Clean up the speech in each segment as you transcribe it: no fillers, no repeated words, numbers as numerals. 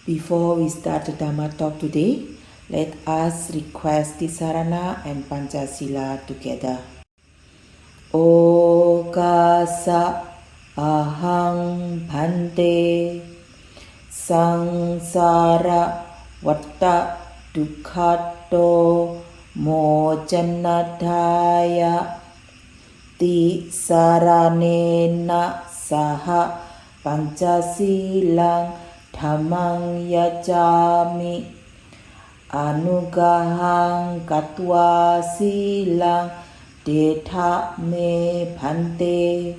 Before we start the Dhammatalk today, let us request Tisarana and Pancasila together. Okasa ahang bhante sangsara vatta dukkhato mojanataya tisaranena saha pancasilang dhammang yajami anugahang katwa silang detha me bhante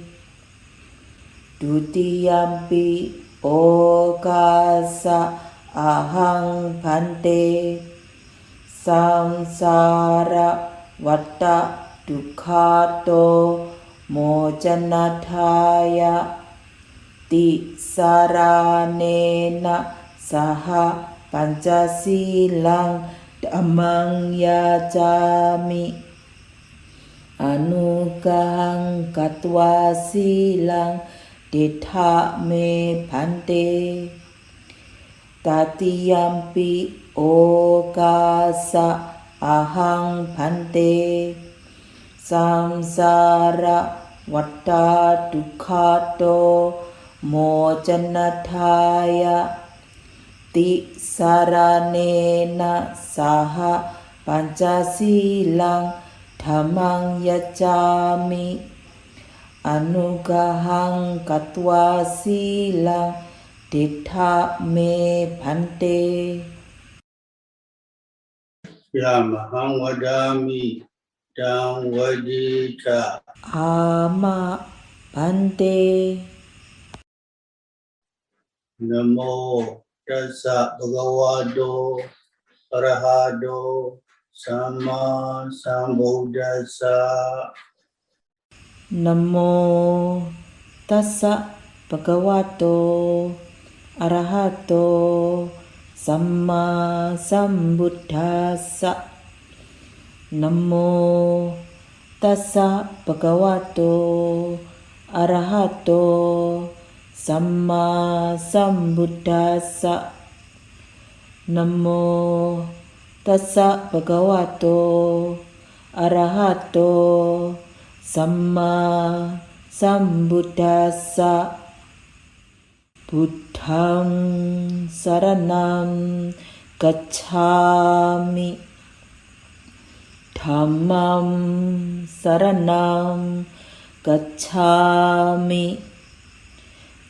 dutiyampi okasa ahang bhante samsara vatta dukkhato mojanataya tisaranena saha pancasilang dhammang yajami anugahang katwa silang detha me bhante tatiyampi okasa ahang bhante samsara vatta dukkhato mojanataya tisaranena saha pancasilang dhammang yajami anugahang katwa silang detha me bhante Yamahang vadami dang vadita ama bhante namo tassa bhagavato arahato sama sambuddhassa. Namo tassa bhagavato arahato samma sambuddhassa. Namo tassa bhagavato arahato samma sambuddhassa. Namo tassa bhagavato arahato samma sambuddhassa. Buddhang saranam gacchami dhammam saranam gacchami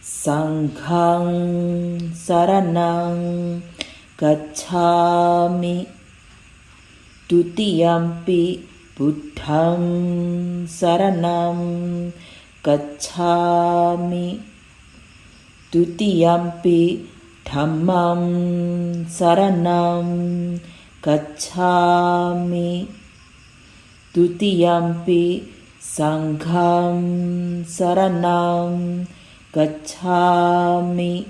sanghang saranam gacchami dutiyampi buddham saranam gacchami dutiyampi dhammam saranam gacchami dutiyampi sangham saranam gacchami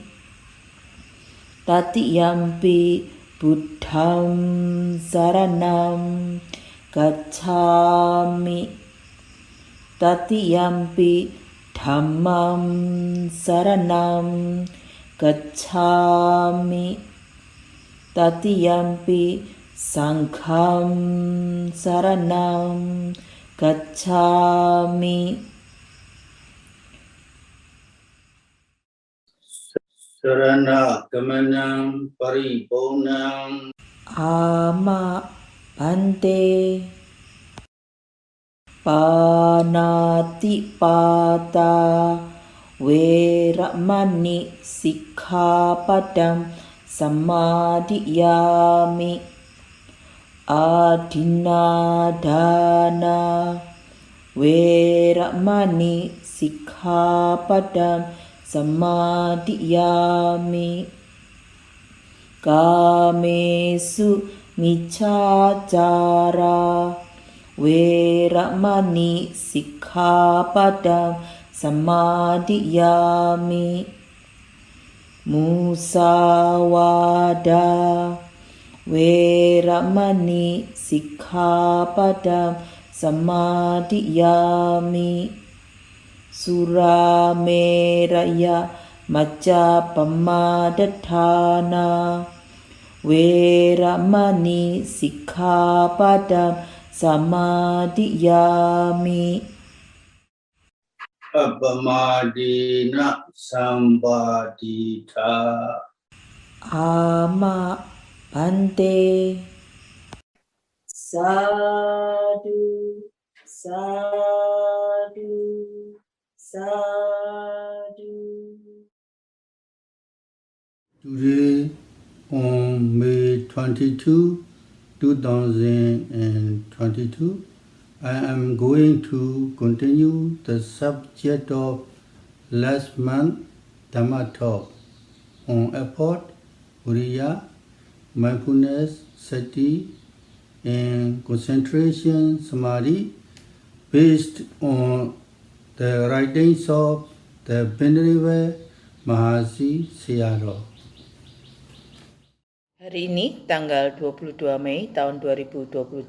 tatiyampi buddham saranam gacchami tatiyampi dhammam saranam gacchami tatiyampi sangham saranam gacchami. Sarana gamanam paribonam ama bhante panatipata veramani sikkhapadam samadhiyami adinadana veramani sikkhapadam samadhiyami kamesu miccacara veramani sikkhapadam samadhiyami musawada veramani sikkhapadam samadhiyami surameraya Macca pamadatthana Veramani sikkhapadam samadhiyami. Appamadina sambadita. Ama bante. Sadhu, sadhu, sadhu. Today, on May 22, 2022, I am going to continue the subject of last month Dhammatalk on effort, Viriya, mindfulness, Sati, and concentration, Samadhi, based on the writings of the Venerable Mahasi Sayadaw. Hari ini, tanggal 22 Mei tahun 2022,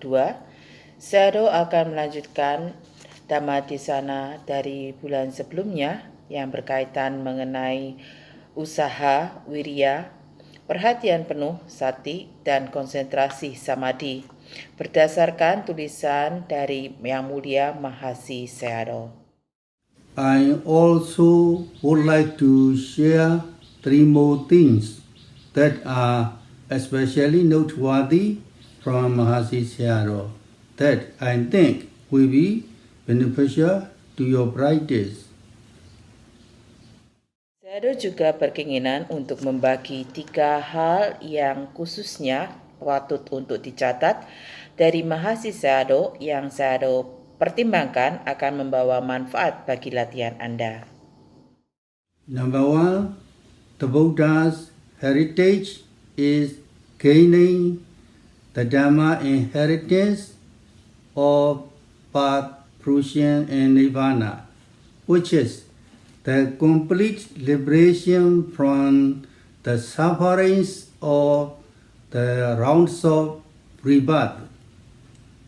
Sayadaw akan melanjutkan Dhammatalk dari bulan sebelumnya yang berkaitan mengenai usaha, Viriya, perhatian penuh, Sati, dan konsentrasi, Samadhi, berdasarkan tulisan dari Yang Mulia Mahasi Sayadaw. I also would like to share 3 more things that are especially noteworthy from Mahasi Sayadaw that I think will be beneficial to your practice. Sayadaw juga berkeinginan untuk membagi 3 hal yang khususnya patut untuk dicatat dari Mahasi Sayadaw yang Sayadaw pertimbangkan akan membawa manfaat bagi latihan Anda. Number 1, the Buddha's heritage is gaining the Dhamma inheritance of path, fruition, and nirvana, which is the complete liberation from the sufferings of the rounds of rebirth.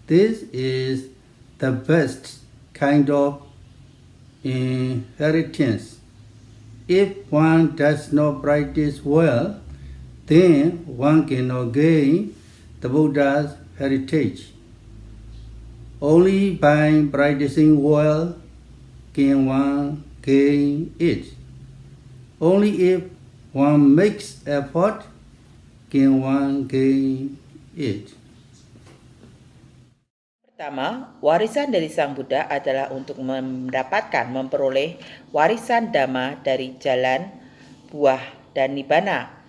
This is the best kind of inheritance. If one does not practice well, then one cannot gain the Buddha's heritage. Only by practicing well can one gain it. Only if one makes effort can one gain it. Pertama, warisan dari Sang Buddha adalah untuk memperoleh warisan Dhamma dari jalan, buah, dan nibbana,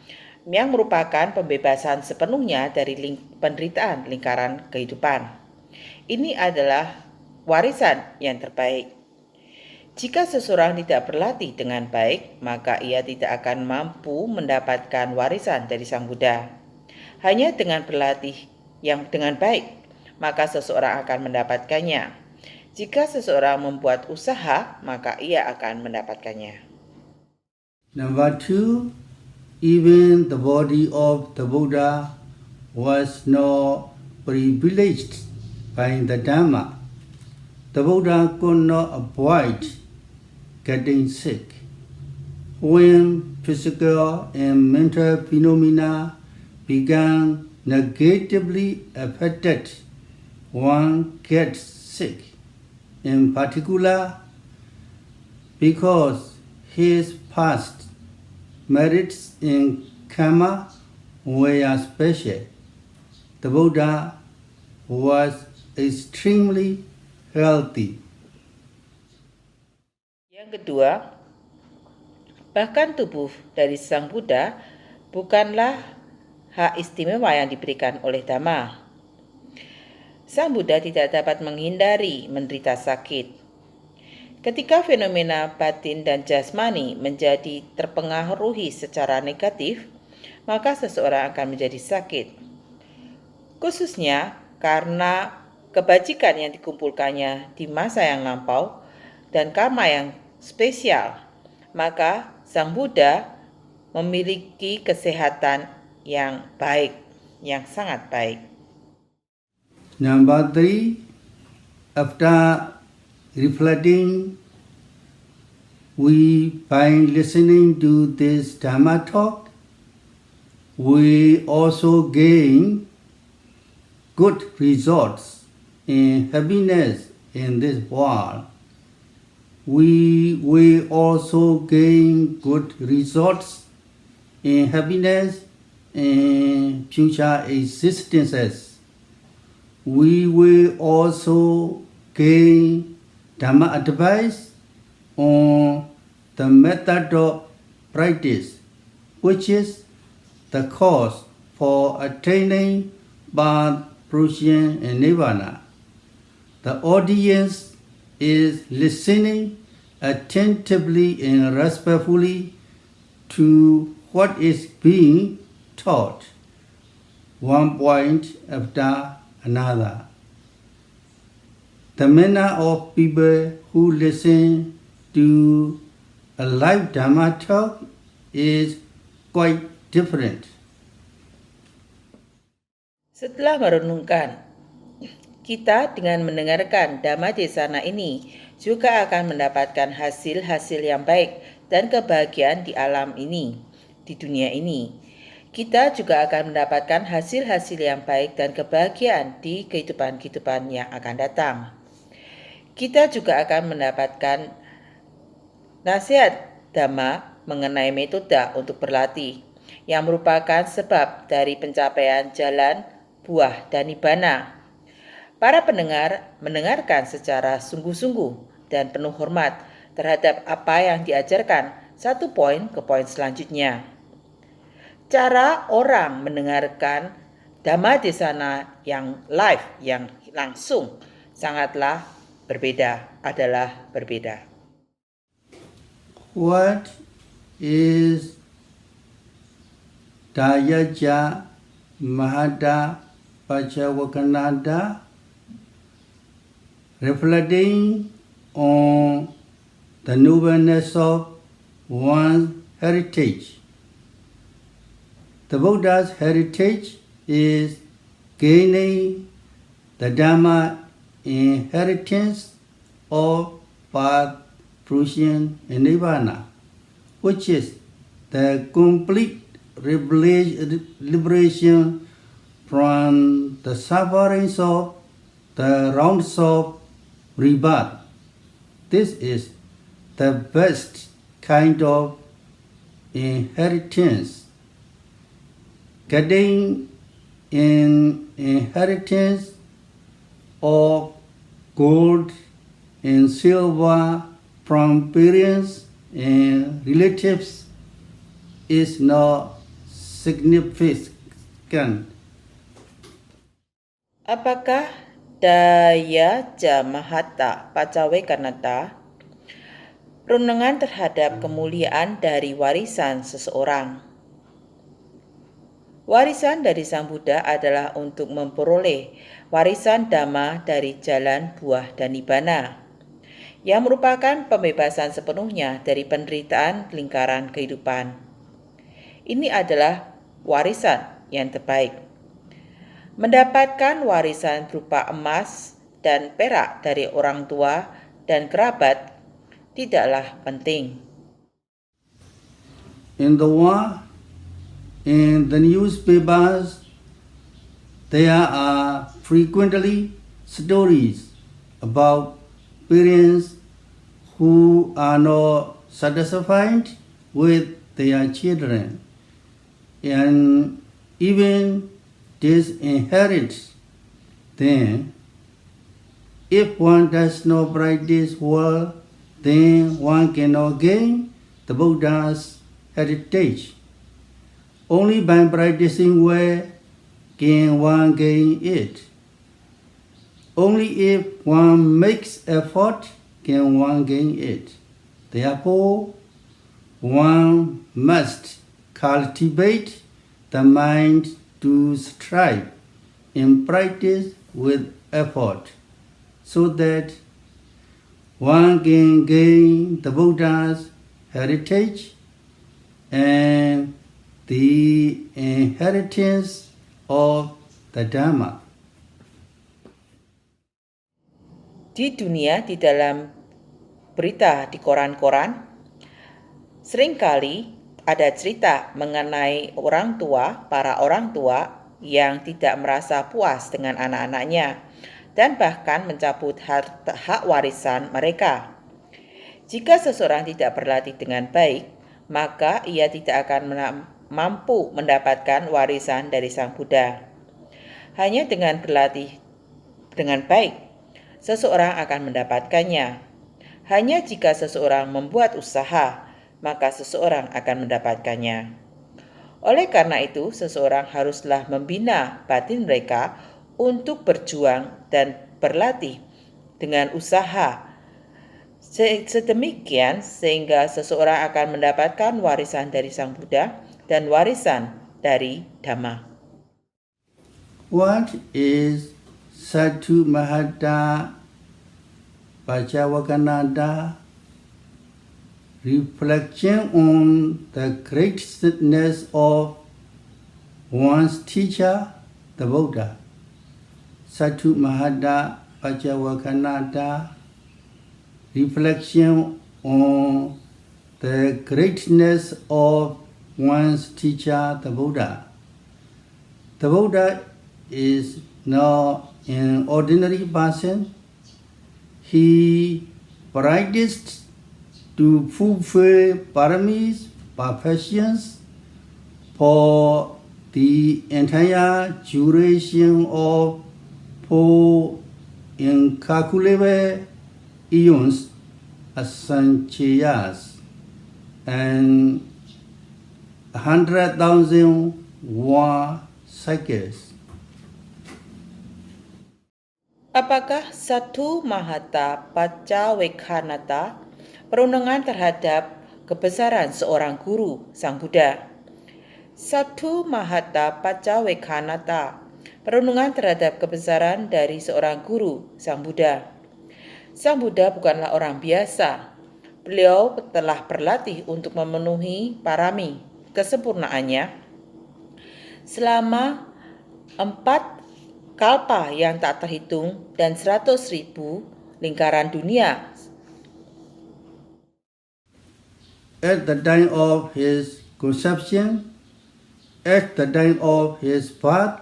yang merupakan pembebasan sepenuhnya dari penderitaan lingkaran kehidupan. Ini adalah warisan yang terbaik. Jika seseorang tidak berlatih dengan baik, maka ia tidak akan mampu mendapatkan warisan dari Sang Buddha. Hanya dengan berlatih yang dengan baik, maka seseorang akan mendapatkannya. Jika seseorang membuat usaha, maka ia akan mendapatkannya. Number 2, even the body of the Buddha was not privileged by the Dhamma. The Buddha could not avoid getting sick. When physical and mental phenomena began negatively affected, one gets sick. In particular, because his past merits in karma were special, the Buddha was extremely healthy. Yang kedua, bahkan tubuh dari Sang Buddha bukanlah hak istimewa yang diberikan oleh Dhamma. Sang Buddha tidak dapat menghindari menderita sakit. Ketika fenomena batin dan jasmani menjadi terpengaruhi secara negatif, maka seseorang akan menjadi sakit. Khususnya karena kebajikan yang dikumpulkannya di masa yang lampau dan karma yang spesial, maka Sang Buddha memiliki kesehatan yang baik, yang sangat baik. Number 3, after reflecting by listening to this Dhammatalk, we also gain good results in happiness in this world. We will also gain good results in happiness in future existences. We will also gain Dhamma advice on the method of practice, which is the cause for attaining birth, fruition, and nirvana. The audience is listening attentively and respectfully to what is being taught, one point after another. The manner of people who listen to a live Dhamma talk is quite different. Setelah merenungkan, kita dengan mendengarkan Dhamma Desana ini juga akan mendapatkan hasil-hasil yang baik dan kebahagiaan di alam ini, di dunia ini. Kita juga akan mendapatkan hasil-hasil yang baik dan kebahagiaan di kehidupan-kehidupan yang akan datang. Kita juga akan mendapatkan nasihat Dhamma mengenai metode untuk berlatih, yang merupakan sebab dari pencapaian jalan, buah, dan nibbana. Para pendengar mendengarkan secara sungguh-sungguh dan penuh hormat terhadap apa yang diajarkan satu poin ke poin selanjutnya. Cara orang mendengarkan Dhamma Desana yang live, yang langsung, sangatlah adalah berbeda. What is Dayaja Mahada Pacawakanada? Reflecting on the nobleness of one's heritage. The Buddha's heritage is gaining the Dhamma inheritance of birth, fruition, and nirvana, which is the complete liberation from the sufferings of the rounds of rebirth. This is the best kind of inheritance. Getting an inheritance of gold and silver from parents and relatives is not significant. Apakah daya jamahata pacawekanata renungan terhadap kemuliaan dari warisan seseorang? Warisan dari Sang Buddha adalah untuk memperoleh warisan Dhamma dari jalan, buah, dan nibbana, yang merupakan pembebasan sepenuhnya dari penderitaan lingkaran kehidupan. Ini adalah warisan yang terbaik. Mendapatkan warisan berupa emas dan perak dari orang tua dan kerabat tidaklah penting. In the newspapers, there are frequently stories about parents who are not satisfied with their children and even disinherit them. If one does not practice well, then one cannot gain the Buddha's heritage. Only by practicing well can one gain it. Only if one makes effort can one gain it. Therefore, one must cultivate the mind to strive and practice with effort so that one can gain the Buddha's heritage and the inheritance of the Dhamma. Di dunia, di dalam berita di koran-koran, Seringkali ada cerita mengenai para orang tua yang tidak merasa puas dengan anak-anaknya dan bahkan mencabut hak warisan mereka. Jika seseorang tidak berlatih dengan baik, maka ia tidak akan mampu mendapatkan warisan dari Sang Buddha. Hanya dengan berlatih dengan baik, seseorang akan mendapatkannya. Hanya jika seseorang membuat usaha, maka seseorang akan mendapatkannya. Oleh karena itu, seseorang haruslah membina batin mereka untuk berjuang dan berlatih dengan usaha sedemikian sehingga seseorang akan mendapatkan warisan dari Sang Buddha dan warisan dari Dhamma. What is Satipatthana Pachawakananda? Reflection on the greatness of one's teacher, the Buddha. Satipatthana Pachawakananda. Reflection on the greatness of one's teacher, the Buddha. The Buddha is not an ordinary person. He practiced to fulfill paramis, perfections, for the entire duration of 4 incalculable eons, asanchayas, and 100,000 war cycles. Apakah satu mahata pacawekanata perundungan terhadap kebesaran seorang guru Sang Buddha? Satu mahata pacawekanata perundungan terhadap kebesaran dari seorang guru Sang Buddha. Sang Buddha bukanlah orang biasa. Beliau telah berlatih untuk memenuhi parami kesempurnaannya selama 4 kalpa yang tak terhitung dan 100.000 lingkaran dunia. At the time of his conception, at the time of his birth,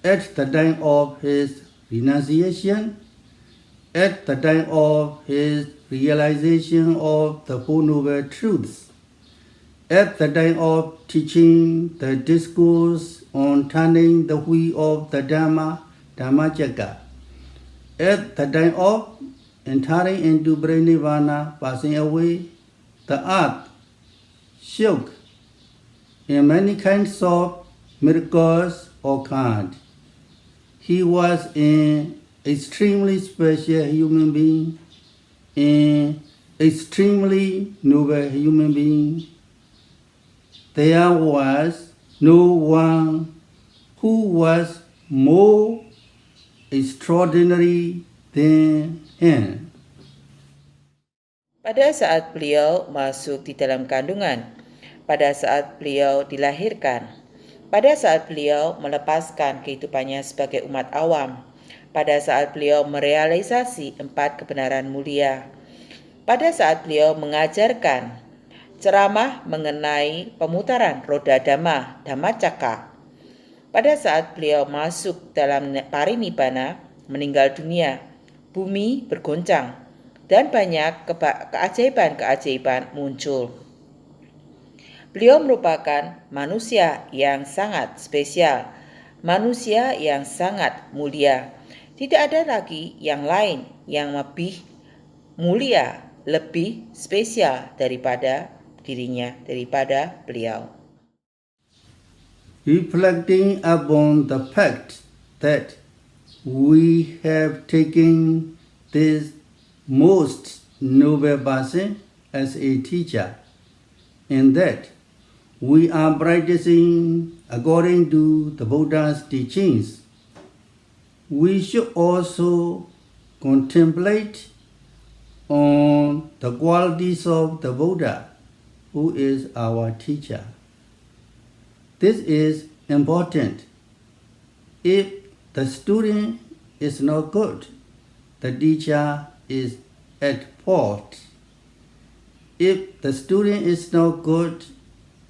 at the time of his renunciation, at the time of his realization of the Four Noble Truths, at the time of teaching the discourse on turning the wheel of the Dhammatalk, at the time of entering into Nirvana, passing away, the earth shook, and many kinds of miracles occurred. He was an extremely special human being, an extremely noble human being. There was no one who was more extraordinary than him. Pada saat beliau masuk di dalam kandungan, pada saat beliau dilahirkan, pada saat beliau melepaskan kehidupannya sebagai umat awam, pada saat beliau merealisasi 4 kebenaran mulia, pada saat beliau mengajarkan ceramah mengenai pemutaran roda Dhamma, Dhammatalk, pada saat beliau masuk dalam parinibbana, meninggal dunia, bumi bergoncang, dan banyak keajaiban-keajaiban muncul. Beliau merupakan manusia yang sangat spesial, manusia yang sangat mulia. Tidak ada lagi yang lain yang lebih mulia, lebih spesial daripada dirinya, daripada beliau. Reflecting upon the fact that we have taken this most noble person as a teacher, and that we are practicing according to the Buddha's teachings, we should also contemplate on the qualities of the Buddha, who is our teacher. This is important. If the student is not good, the teacher is at fault. If the student is not good,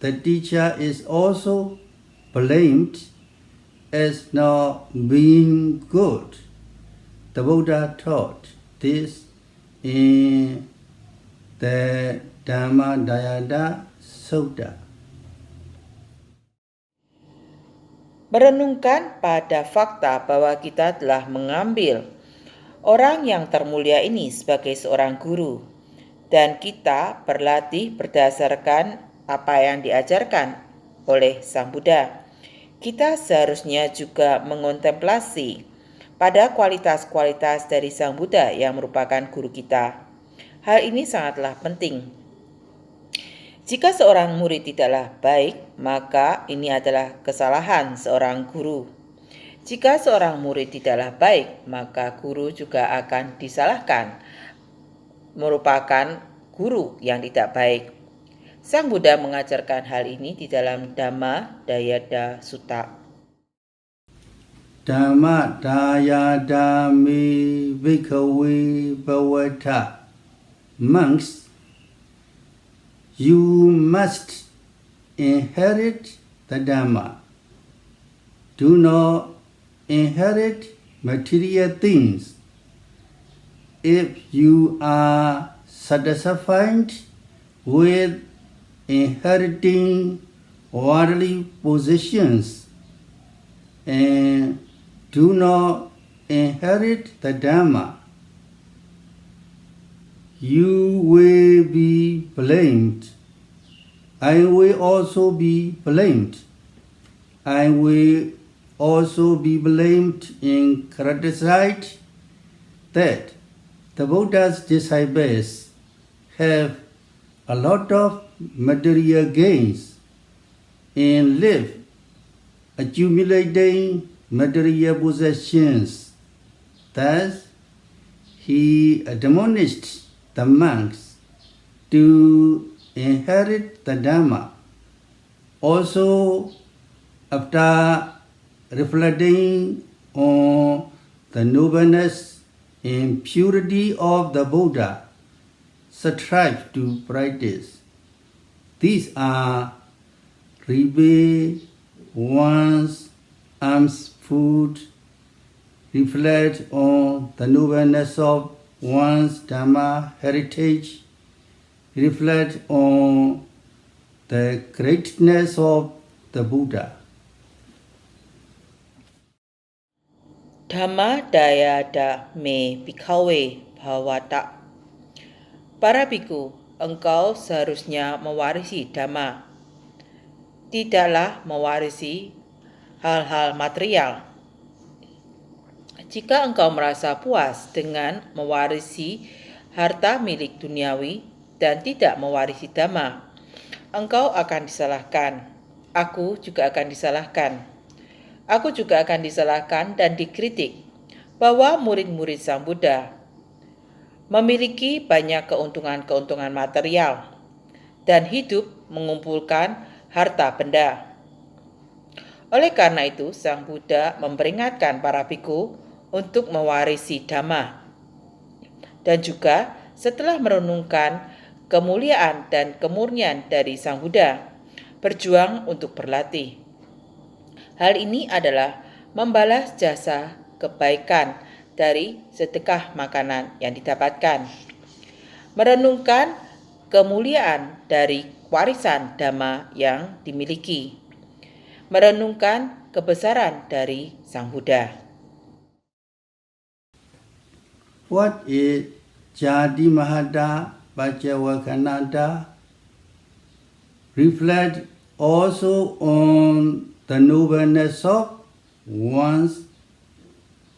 the teacher is also blamed as not being good. The Buddha taught this in the Dhammatalk Sutta. Merenungkan pada fakta bahwa kita telah mengambil orang yang termulia ini sebagai seorang guru, dan kita berlatih berdasarkan apa yang diajarkan oleh Sang Buddha. Kita seharusnya juga mengontemplasi pada kualitas-kualitas dari Sang Buddha yang merupakan guru kita. Hal ini sangatlah penting. Jika seorang murid tidaklah baik, maka ini adalah kesalahan seorang guru. Jika seorang murid tidaklah baik, maka guru juga akan disalahkan, merupakan guru yang tidak baik. Sang Buddha mengajarkan hal ini di dalam Dhammatalk Sutta. Dhammatalk me bhikkhave bhavata. Monks, you must inherit the Dhamma. Do not inherit material things. If you are satisfied with inheriting worldly possessions and do not inherit the Dhamma, you will be blamed. I will also be blamed. I will also be blamed and criticized that the Buddha's disciples have a lot of material gains and live accumulating material possessions. Thus, he admonished the monks to inherit the Dhamma. Also, after reflecting on the nobleness and purity of the Buddha, strive to practice. These are repay one's alms food, reflect on the nobleness of one's Dhamma heritage, reflect on the greatness of the Buddha. Dhammatalk me bhikkhave bhavata. Para biku, engkau seharusnya mewarisi Dhamma, tidaklah mewarisi hal-hal material. Jika engkau merasa puas dengan mewarisi harta milik duniawi dan tidak mewarisi Dhamma, engkau akan disalahkan. Aku juga akan disalahkan. Aku juga akan disalahkan dan dikritik bahwa murid-murid Sang Buddha memiliki banyak keuntungan-keuntungan material dan hidup mengumpulkan harta benda. Oleh karena itu, Sang Buddha memperingatkan para biku untuk mewarisi Dhamma. Dan juga setelah merenungkan kemuliaan dan kemurnian dari Sang Buddha, berjuang untuk berlatih. Hal ini adalah membalas jasa kebaikan dari sedekah makanan yang didapatkan. Merenungkan kemuliaan dari warisan Dhamma yang dimiliki. Merenungkan kebesaran dari Sang Buddha. What is Jadi Mahada Pacawakananda? Reflect also on the nobleness of one's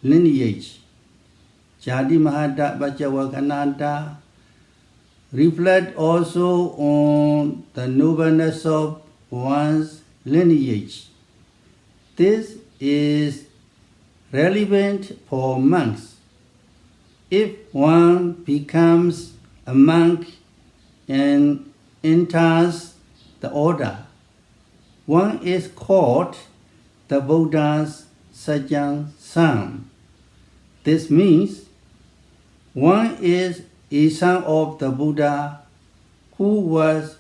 lineage. Jadi Mahada Pacawakananda. Reflect also on the nobleness of one's lineage. This is relevant for monks. If one becomes a monk and enters the order, one is called the Buddha's second son. This means one is a son of the Buddha who was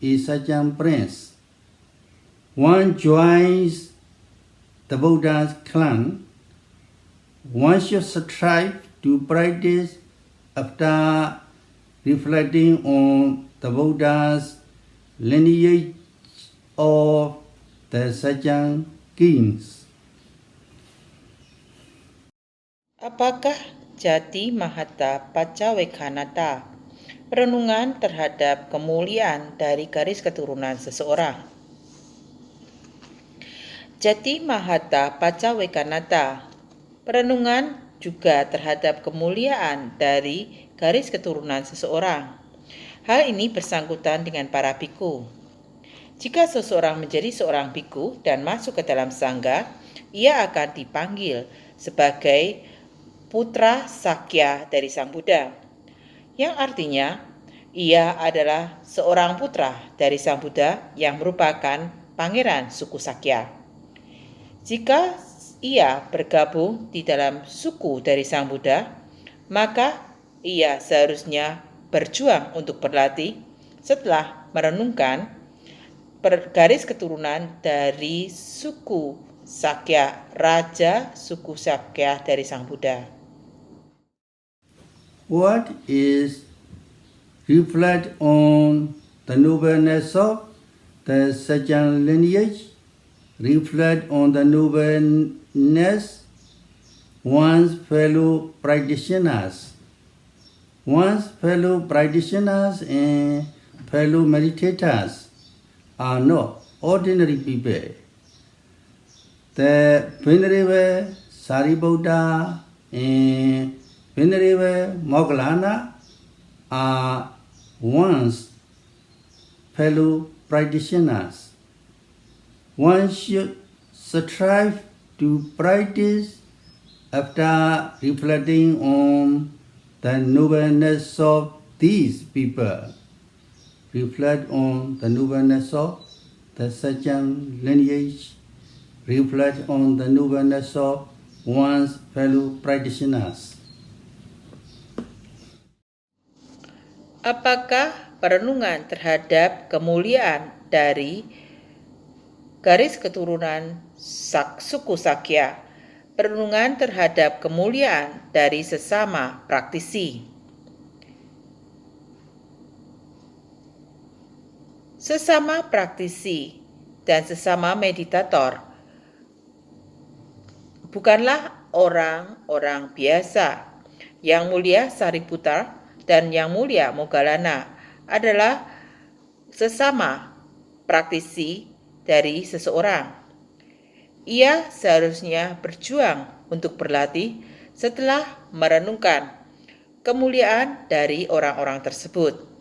a Sajjan prince. One joins the Buddha's clan. One should strive to practice after reflecting on the Buddha's lineage of the Sajjan kings. Apakah jati mahata pacawekanata? Renungan terhadap kemuliaan dari garis keturunan seseorang. Jati mahata pacawekanata. Perenungan juga terhadap kemuliaan dari garis keturunan seseorang. Hal ini bersangkutan dengan para biku. Jika seseorang menjadi seorang biku dan masuk ke dalam sangga, ia akan dipanggil sebagai putra Sakya dari Sang Buddha, yang artinya ia adalah seorang putra dari Sang Buddha yang merupakan pangeran suku Sakya. Jika ia bergabung di dalam suku dari Sang Buddha, maka ia seharusnya berjuang untuk berlatih setelah merenungkan garis keturunan dari suku Sakya, raja suku Sakya dari Sang Buddha. What is reflect on the nobleness of the Sajjan lineage, reflect on the nobleness one's fellow practitioners. One's fellow practitioners and fellow meditators are not ordinary people. The Venerable Sariputta and Venerable Moggallana are one's fellow practitioners. One should strive to practice after reflecting on the nobleness of these people. Reflect on the nobleness of the Sajjan lineage. Reflect on the nobleness of one's fellow practitioners. Apakah perenungan terhadap kemuliaan dari garis keturunan suku Sakya, perenungan terhadap kemuliaan dari sesama praktisi? Sesama praktisi dan sesama meditator bukanlah orang-orang biasa. Yang mulia Sariputta dan Yang Mulia Moggallana adalah sesama praktisi dari seseorang. Ia seharusnya berjuang untuk berlatih setelah merenungkan kemuliaan dari orang-orang tersebut.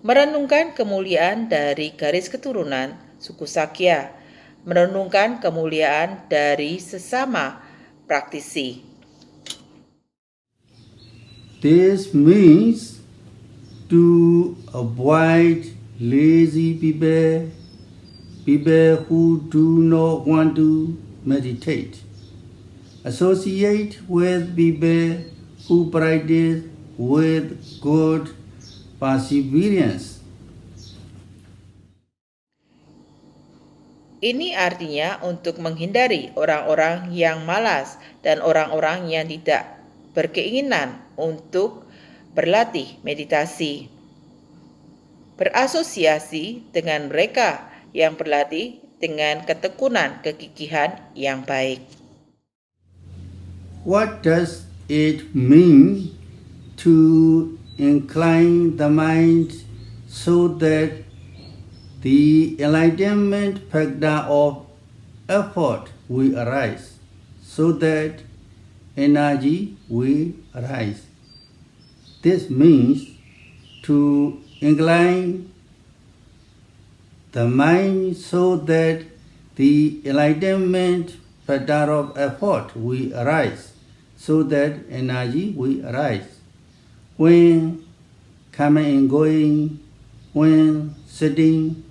Merenungkan kemuliaan dari garis keturunan suku Sakya, merenungkan kemuliaan dari sesama praktisi. This means to avoid lazy people, people who do not want to meditate. Associate with people who practice with good perseverance. Ini artinya untuk menghindari orang-orang yang malas dan orang-orang yang tidak berkeinginan untuk berlatih meditasi. Berasosiasi dengan mereka yang berlatih dengan ketekunan kegigihan yang baik. What does it mean to incline the mind so that the enlightenment factor of effort will arise, so that energy will arise? This means to incline the mind so that the enlightenment factor of effort will arise, so that energy will arise. When coming and going, when sitting,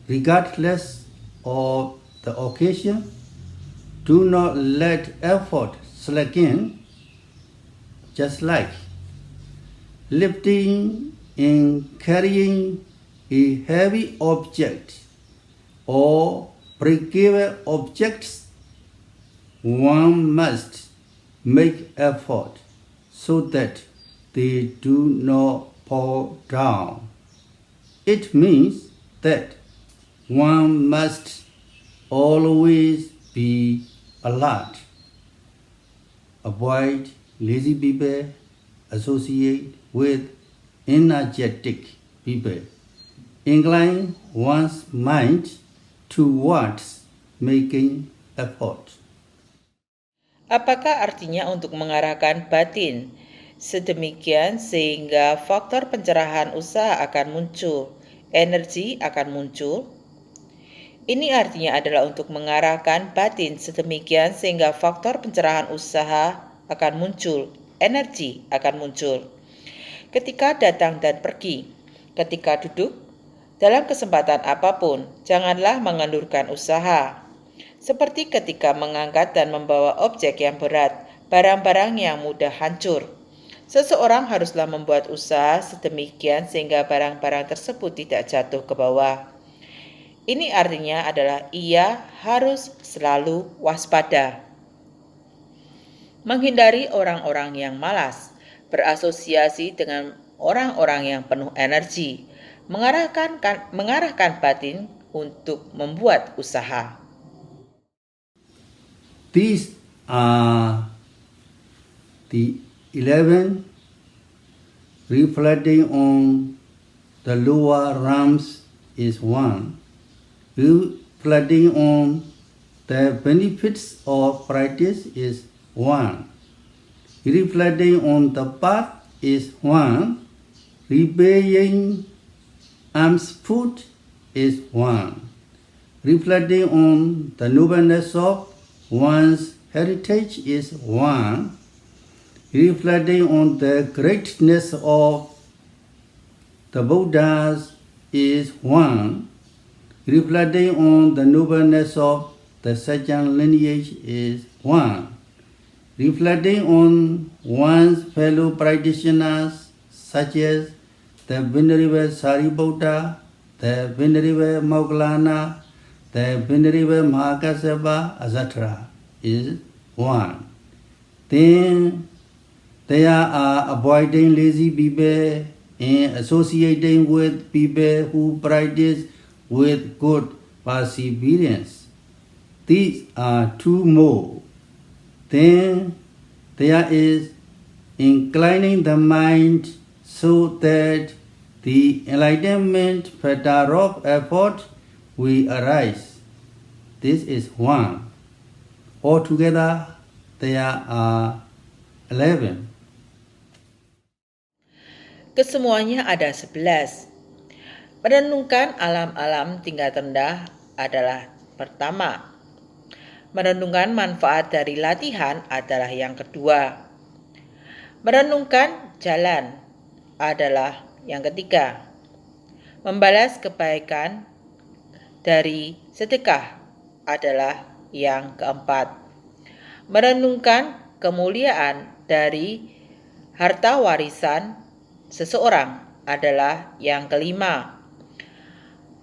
regardless of the occasion, do not let effort slacken, just like lifting in carrying a heavy object or precarious objects, one must make effort so that they do not fall down. It means that one must always be alert. Avoid lazy people, associate with energetic people. Incline one's mind towards making effort. Apakah artinya untuk mengarahkan batin sedemikian sehingga faktor pencerahan usaha akan muncul, energi akan muncul? Ini artinya adalah untuk mengarahkan batin sedemikian sehingga faktor pencerahan usaha akan muncul, energi akan muncul. Ketika datang dan pergi, ketika duduk, dalam kesempatan apapun, janganlah mengendurkan usaha. Seperti ketika mengangkat dan membawa objek yang berat, barang-barang yang mudah hancur. Seseorang haruslah membuat usaha sedemikian sehingga barang-barang tersebut tidak jatuh ke bawah. Ini artinya adalah ia harus selalu waspada. Menghindari orang-orang yang malas, berasosiasi dengan orang-orang yang penuh energi, mengarahkan batin untuk membuat usaha. These are the 11 reflecting on the lower realms is one. Reflecting on the benefits of practice is one. Reflecting on the path is one. Repaying alms food is one. Reflecting on the nobleness of one's heritage is one. Reflecting on the greatness of the Buddhas is one. Reflecting on the nobleness of the Sajjan lineage is one. Reflecting on one's fellow practitioners such as the Venerable Sariputta, the Venerable Moggallana, the Venerable Mahakassapa, etc. is one. Then there are avoiding lazy people and associating with people who practice with good perseverance. These are two more. Then there is inclining the mind so that the enlightenment factor of effort will arise. This is one. Altogether, there are 11. Kesemuanya ada 11. Merenungkan alam-alam tingkat rendah adalah pertama. Merenungkan manfaat dari latihan adalah yang kedua. Merenungkan jalan adalah yang ketiga. Membalas kebaikan dari sedekah adalah yang keempat. Merenungkan kemuliaan dari harta warisan seseorang adalah yang kelima.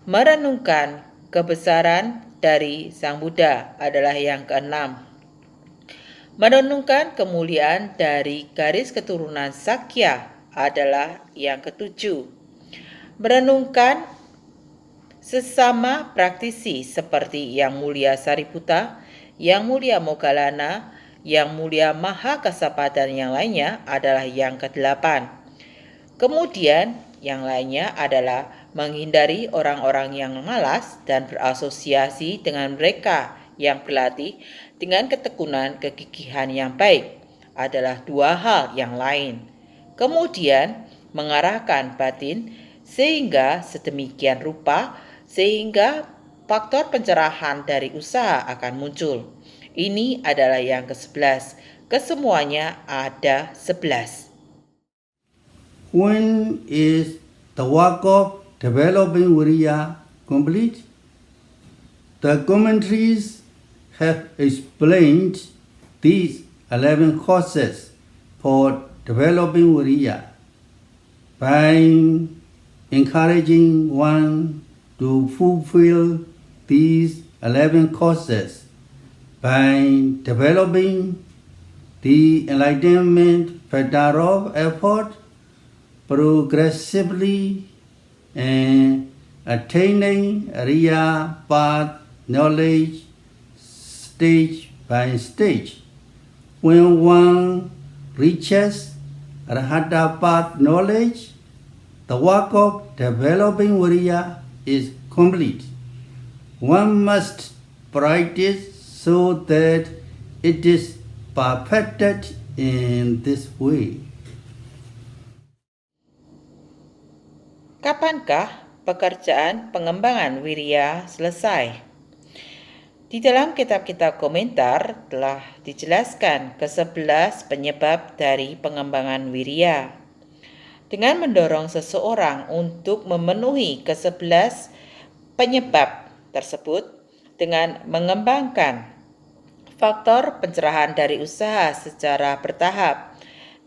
Merenungkan kebesaran dari Sang Buddha adalah yang keenam. Merenungkan kemuliaan dari garis keturunan Sakya adalah yang ketujuh. Merenungkan sesama praktisi seperti Yang Mulia Sariputta, Yang Mulia Moggallana, Yang Mulia Mahakassapa dan yang lainnya adalah yang kedelapan. Kemudian yang lainnya adalah menghindari orang-orang yang malas dan berasosiasi dengan mereka yang berlatih dengan ketekunan kegigihan yang baik adalah dua hal yang lain. Kemudian mengarahkan batin sehingga sedemikian rupa sehingga faktor pencerahan dari usaha akan muncul. Ini adalah yang ke-11. Kesemuanya ada 11. When is the work of developing Viriya complete? The commentaries have explained these 11 causes for developing Viriya. by encouraging one to fulfill these 11 courses, by developing the enlightenment factor of effort progressively and attaining Viriya path knowledge stage by stage. When one reaches Arahata path knowledge, the work of developing Viriya is complete. One must practice so that it is perfected in this way. Kapankah pekerjaan pengembangan Viriya selesai? Di dalam kitab-kitab komentar telah dijelaskan ke-11 penyebab dari pengembangan Viriya. Dengan mendorong seseorang untuk memenuhi ke-11 penyebab tersebut dengan mengembangkan faktor pencerahan dari usaha secara bertahap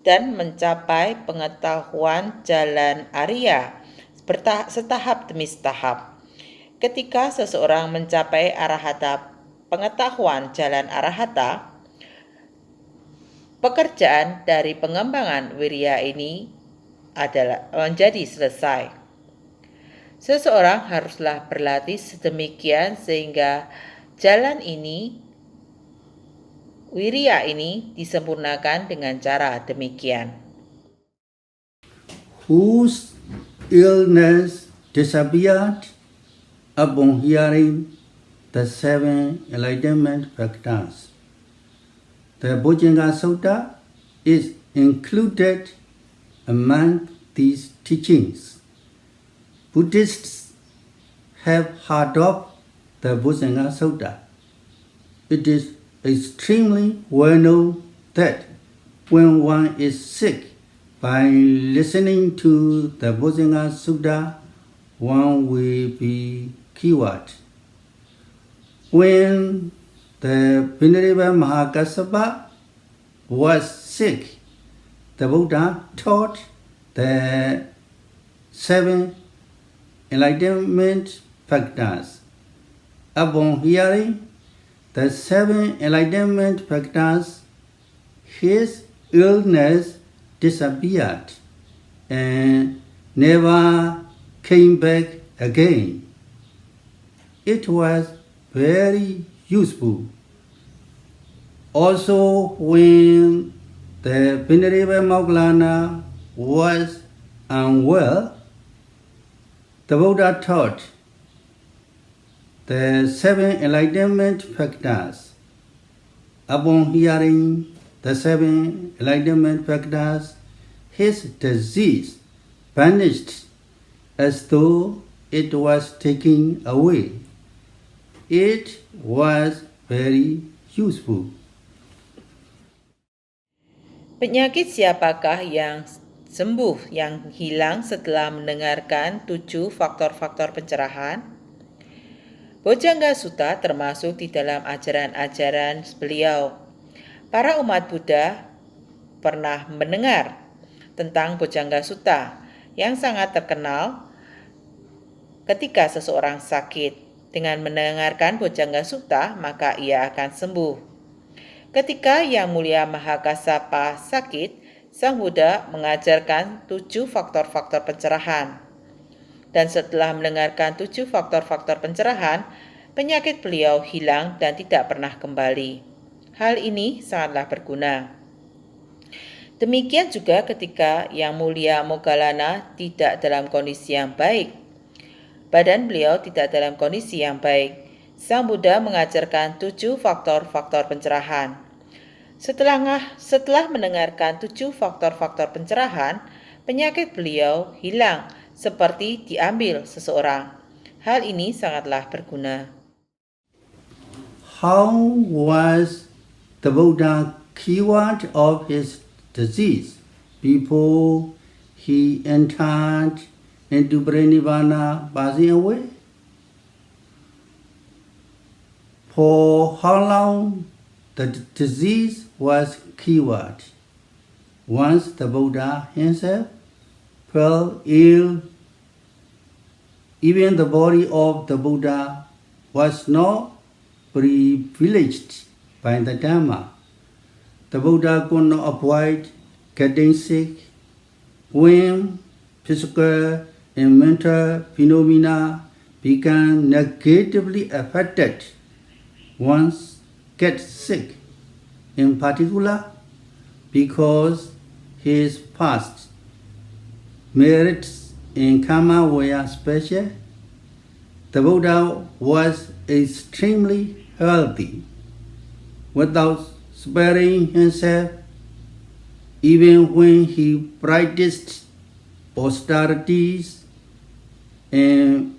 dan mencapai pengetahuan jalan Viriya setahap demi setahap. Ketika seseorang mencapai arahata, pengetahuan jalan arahata, pekerjaan dari pengembangan Viriya ini adalah menjadi selesai. Seseorang haruslah berlatih sedemikian sehingga jalan ini, Viriya ini disempurnakan dengan cara demikian. Whose illness disappeared upon hearing the 7 enlightenment factors. The Bojjhanga Sutta is included among these teachings. Buddhists have heard of the Bojjhanga Sutta. It is extremely well known that when one is sick, by listening to the Bojjhanga Sutta, one will be cured. When the Venerable Mahakassapa was sick, the Buddha taught the 7 enlightenment factors. Upon hearing the 7 enlightenment factors, his illness disappeared and never came back again. It was very useful. Also, when the Venerable Moggallana was unwell, the Buddha taught the 7 enlightenment factors. Upon hearing the 7 enlightenment factors, his disease vanished as though it was taken away. It was very useful. Penyakit siapakah yang sembuh, yang hilang setelah mendengarkan 7 faktor-faktor pencerahan? Bojjhanga Sutta termasuk di dalam ajaran-ajaran beliau. Para umat Buddha pernah mendengar tentang Bojjhanga Sutta yang sangat terkenal ketika seseorang sakit. Dengan mendengarkan Bojjhanga Sutta, maka ia akan sembuh. Ketika Yang Mulia Mahakassapa sakit, Sang Buddha mengajarkan 7 faktor-faktor pencerahan. Dan setelah mendengarkan 7 faktor-faktor pencerahan, penyakit beliau hilang dan tidak pernah kembali. Hal ini sangatlah berguna. Demikian juga ketika Yang Mulia Moggallana tidak dalam kondisi yang baik. Badan beliau tidak dalam kondisi yang baik. Sang Buddha mengajarkan 7 faktor-faktor pencerahan. Setelah mendengarkan 7 faktor-faktor pencerahan, penyakit beliau hilang seperti diambil seseorang. Hal ini sangatlah berguna. How was the Buddha cured of his disease before he entered into Nirvana, passing away? For how long the disease was cured? Once the Buddha himself fell ill. Even the body of the Buddha was not privileged by the Dhamma. The Buddha could not avoid getting sick. When physical and mental phenomena become negatively affected, one gets sick, in particular because his past merits in karma were special. The Buddha was extremely healthy, without sparing himself, even when he practiced austerities and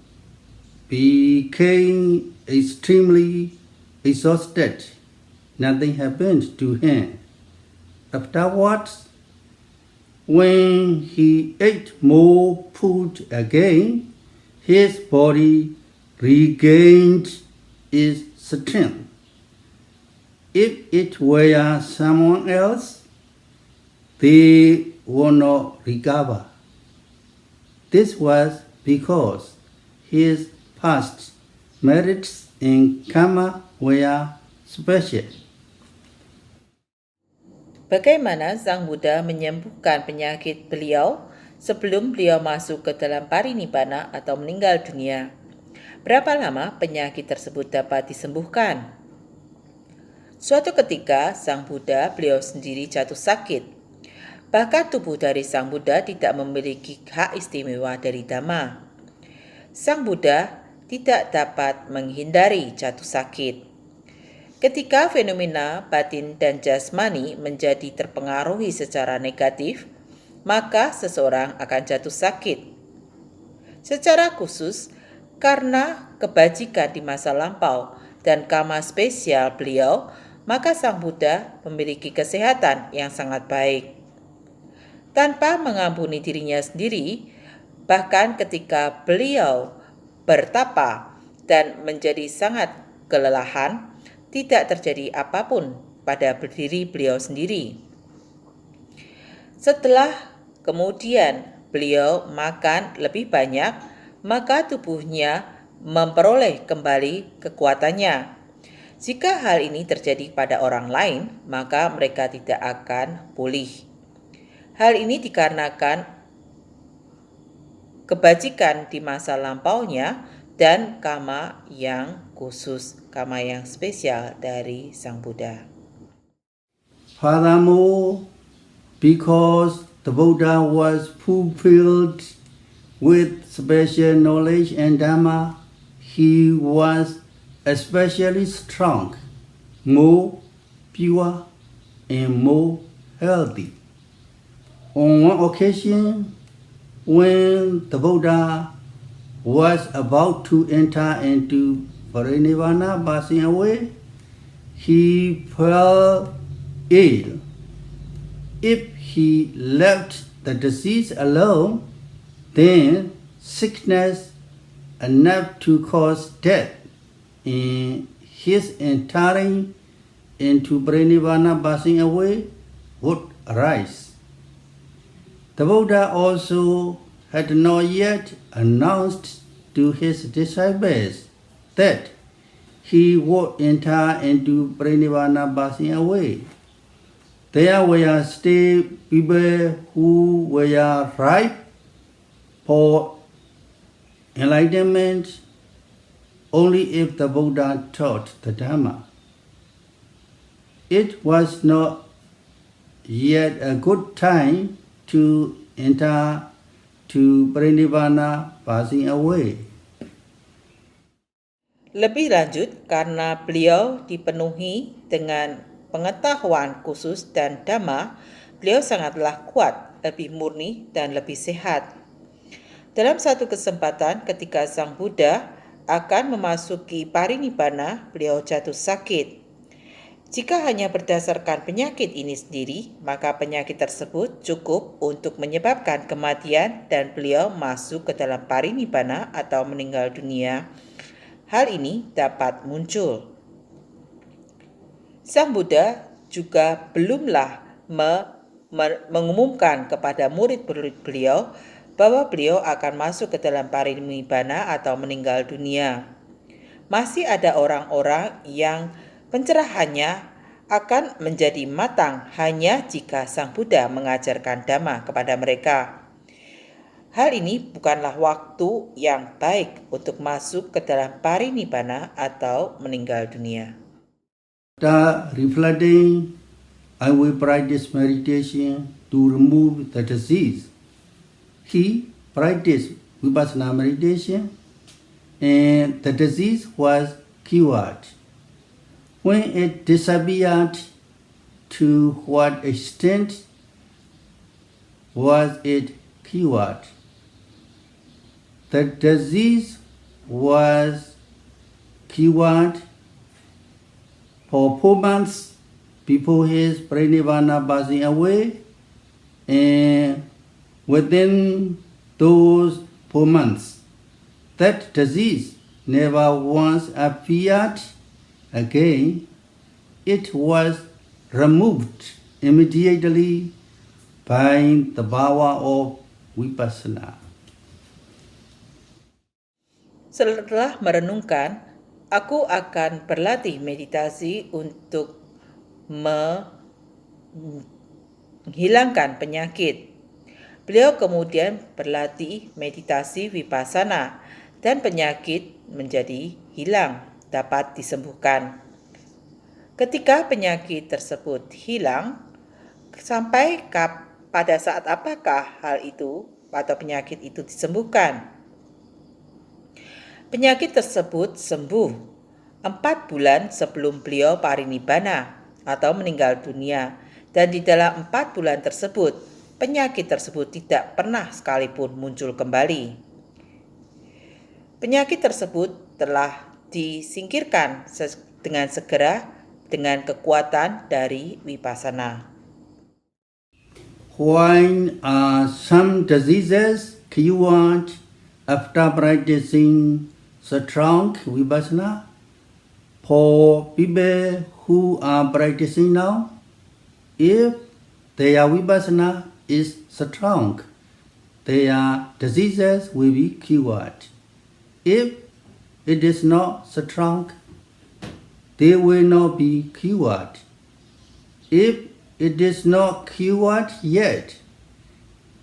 became extremely exhausted. Nothing happened to him. Afterwards, when he ate more food again, his body regained its strength. If it were someone else, they would not recover. This was because his past merits in karma were special. Bagaimana Sang Buddha menyembuhkan penyakit beliau sebelum beliau masuk ke dalam parinibbana atau meninggal dunia? Berapa lama penyakit tersebut dapat disembuhkan? Suatu ketika Sang Buddha beliau sendiri jatuh sakit. Bahkan tubuh dari Sang Buddha tidak memiliki hak istimewa dari Dhamma. Sang Buddha tidak dapat menghindari jatuh sakit. Ketika fenomena batin dan jasmani menjadi terpengaruhi secara negatif, maka seseorang akan jatuh sakit. Secara khusus, karena kebajikan di masa lampau dan karma spesial beliau, maka Sang Buddha memiliki kesehatan yang sangat baik. Tanpa mengampuni dirinya sendiri, bahkan ketika beliau bertapa dan menjadi sangat kelelahan, tidak terjadi apapun pada diri beliau sendiri. Setelah kemudian beliau makan lebih banyak, maka tubuhnya memperoleh kembali kekuatannya. Jika hal ini terjadi pada orang lain, maka mereka tidak akan pulih. Hal ini dikarenakan kebajikan di masa lampaunya dan karma yang khusus, karma yang spesial dari Sang Buddha. Furthermore, because the Buddha was fulfilled with special knowledge and Dhamma, he was especially strong, more pure, and more healthy. On one occasion, when the Buddha was about to enter into Parinirvana, passing away, he fell ill. If he left the disease alone, then sickness enough to cause death in his entering into Parinirvana, passing away, would arise. The Buddha also had not yet announced to his disciples that he would enter into Parinirvana, passing away. There were still people who were ripe for enlightenment only if the Buddha taught the Dhamma. It was not yet a good time to enter to Parinirvana, passing away. Lebih lanjut, karena beliau dipenuhi dengan pengetahuan khusus dan Dhamma, beliau sangatlah kuat, lebih murni, dan lebih sehat. Dalam satu kesempatan ketika Sang Buddha akan memasuki parinibbana, beliau jatuh sakit. Jika hanya berdasarkan penyakit ini sendiri, maka penyakit tersebut cukup untuk menyebabkan kematian dan beliau masuk ke dalam parinibbana atau meninggal dunia. Hal ini dapat muncul. Sang Buddha juga belumlah mengumumkan kepada murid-murid beliau bahwa beliau akan masuk ke dalam parinibbana atau meninggal dunia. Masih ada orang-orang yang pencerahannya akan menjadi matang hanya jika Sang Buddha mengajarkan Dhamma kepada mereka. Hal ini bukanlah waktu yang baik untuk masuk ke dalam parinibbana atau meninggal dunia. After reflecting, I will practice meditation to remove the disease. He practiced vipassana meditation and the disease was cured. When it disappeared, to what extent was it cured? The disease was cured for 4 months before his parinibbana passing away, and within those 4 months, that disease never once appeared again. It was removed immediately by the power of vipassana. Setelah merenungkan, aku akan berlatih meditasi untuk menghilangkan penyakit. Beliau kemudian berlatih meditasi vipassana dan penyakit menjadi hilang, dapat disembuhkan. Ketika penyakit tersebut hilang, sampai pada saat apakah hal itu atau penyakit itu disembuhkan? Penyakit tersebut sembuh 4 bulan sebelum beliau parinibbana atau meninggal dunia, dan di dalam 4 bulan tersebut, penyakit tersebut tidak pernah sekalipun muncul kembali. Penyakit tersebut telah disingkirkan dengan segera dengan kekuatan dari vipassana. When some diseases cured after practicing strong vipassana, for people who are practicing now, if their vipassana is strong, their diseases will be cured. If it is not strong, they will not be cured. If it is not cured yet,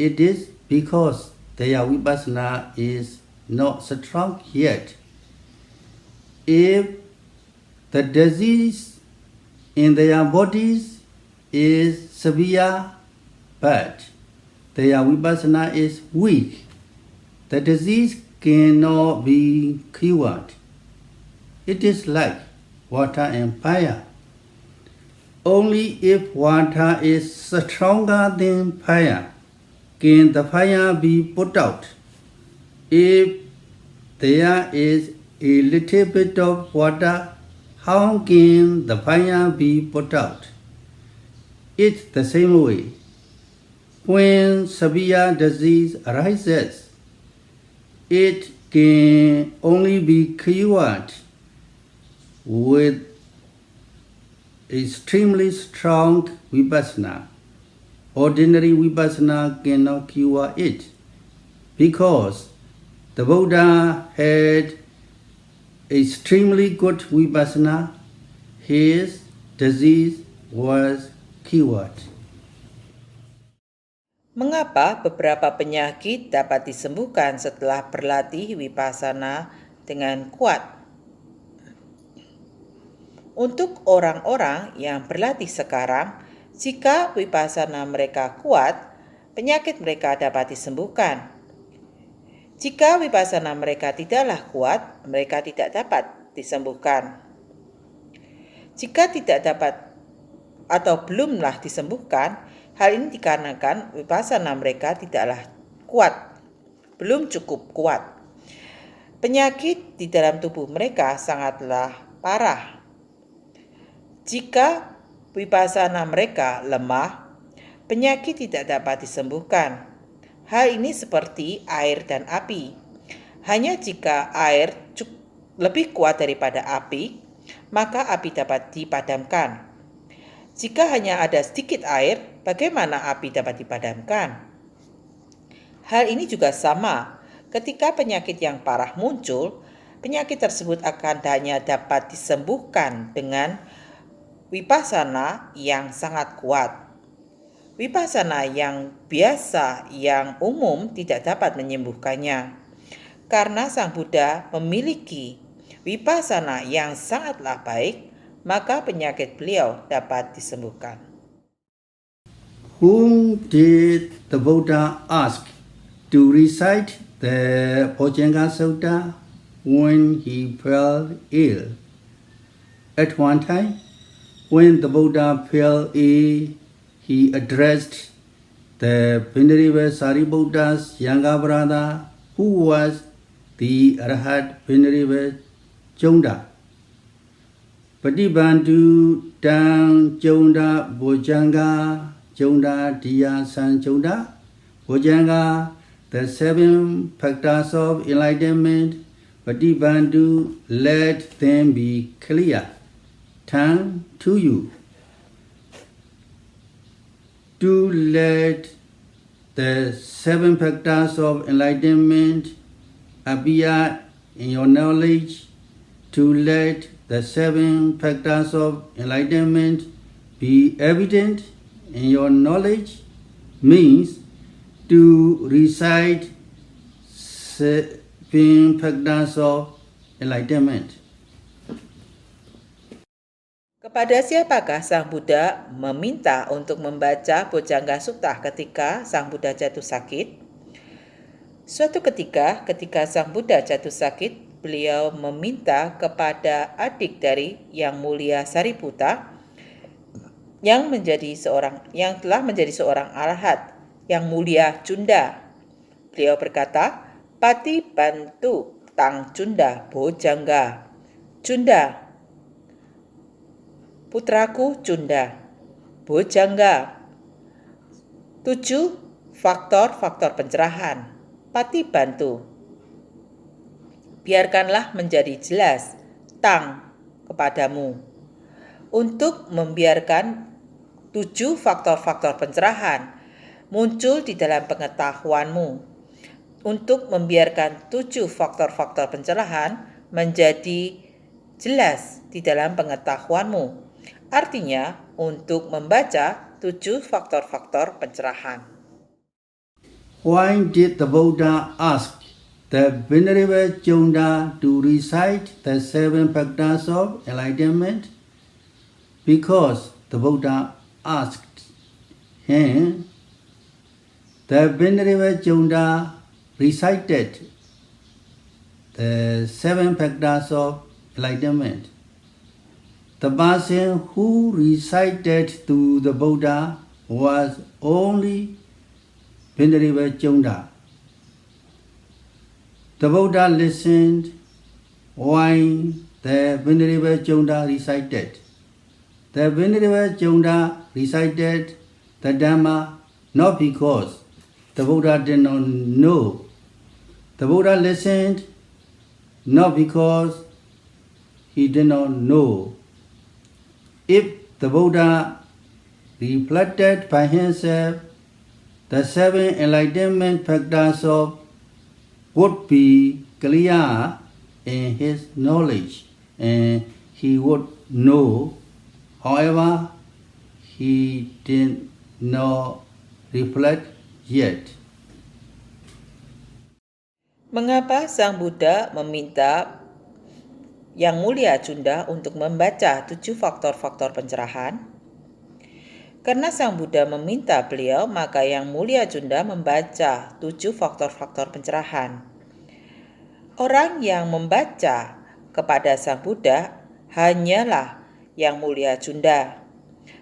it is because their vipassana is not strong yet. If the disease in their bodies is severe, but their vipassana is weak, the disease cannot be cured. It is like water and fire. Only if water is stronger than fire can the fire be put out. If there is a little bit of water, how can the fire be put out? It's the same way. When severe disease arises, it can only be cured with extremely strong vipassana. Ordinary vipassana cannot cure it because the Buddha had extremely good vipassana. His disease was cured. Mengapa beberapa penyakit dapat disembuhkan setelah berlatih vipassana dengan kuat? Untuk orang-orang yang berlatih sekarang, jika vipassana mereka kuat, penyakit mereka dapat disembuhkan. Jika vipassana mereka tidaklah kuat, mereka tidak dapat disembuhkan. Jika tidak dapat atau belumlah disembuhkan, hal ini dikarenakan vipassana mereka tidaklah kuat, belum cukup kuat. Penyakit di dalam tubuh mereka sangatlah parah. Jika vipassana mereka lemah, penyakit tidak dapat disembuhkan. Hal ini seperti air dan api. Hanya jika air lebih kuat daripada api, maka api dapat dipadamkan. Jika hanya ada sedikit air, bagaimana api dapat dipadamkan? Hal ini juga sama. Ketika penyakit yang parah muncul, penyakit tersebut akan hanya dapat disembuhkan dengan vipassana yang sangat kuat. Vipassana yang biasa, yang umum tidak dapat menyembuhkannya. Karena Sang Buddha memiliki vipassana yang sangatlah baik, maka penyakit beliau dapat disembuhkan. Whom did the Buddha ask to recite the Bojjhanga Sutta when he fell ill? At one time, when the Buddha fell ill, he addressed the Venerable Sariputta's younger brother, who was the Arhat Venerable Chonda. Patibantu Dang Chonda Bojjhanga Chonda Diya San Chonda Bojjhanga, the 7 factors of enlightenment. Patibantu, let them be clear. Turn to you. To let the 7 factors of enlightenment appear in your knowledge, to let the 7 factors of enlightenment be evident in your knowledge means to recite 7 factors of enlightenment. Kepada siapakah Sang Buddha meminta untuk membaca Bojjhanga Sutta ketika Sang Buddha jatuh sakit? Suatu ketika Sang Buddha jatuh sakit, beliau meminta kepada adik dari Yang Mulia Sariputta yang telah menjadi seorang arahat, Yang Mulia Chunda. Beliau berkata, "Pati bantu tang Chunda Bojjhanga." Chunda, putraku Chunda, Bojjhanga, 7 faktor-faktor pencerahan. Pati bantu, biarkanlah menjadi jelas, tang, kepadamu. Untuk membiarkan 7 faktor-faktor pencerahan muncul di dalam pengetahuanmu. Untuk membiarkan 7 faktor-faktor pencerahan menjadi jelas di dalam pengetahuanmu. Artinya, untuk membaca 7 faktor-faktor pencerahan. Why did the Buddha ask the Venerable Chonda to recite the 7 factors of enlightenment? Because the Buddha asked him. The Venerable Chonda recited the 7 factors of enlightenment. The person who recited to the Buddha was only Venerable Chonda. The Buddha listened while the Venerable Chonda recited. The Venerable Chonda recited the Dhamma not because the Buddha did not know. The Buddha listened not because he did not know. If the Buddha reflected by himself, the 7 enlightenment factors would be clear in his knowledge and he would know. However, he did not reflect yet. Mengapa Sang Buddha meminta Yang Mulia Chunda untuk membaca 7 faktor-faktor pencerahan? Karena Sang Buddha meminta beliau, maka Yang Mulia Chunda membaca 7 faktor-faktor pencerahan. Orang yang membaca kepada Sang Buddha hanyalah Yang Mulia Chunda.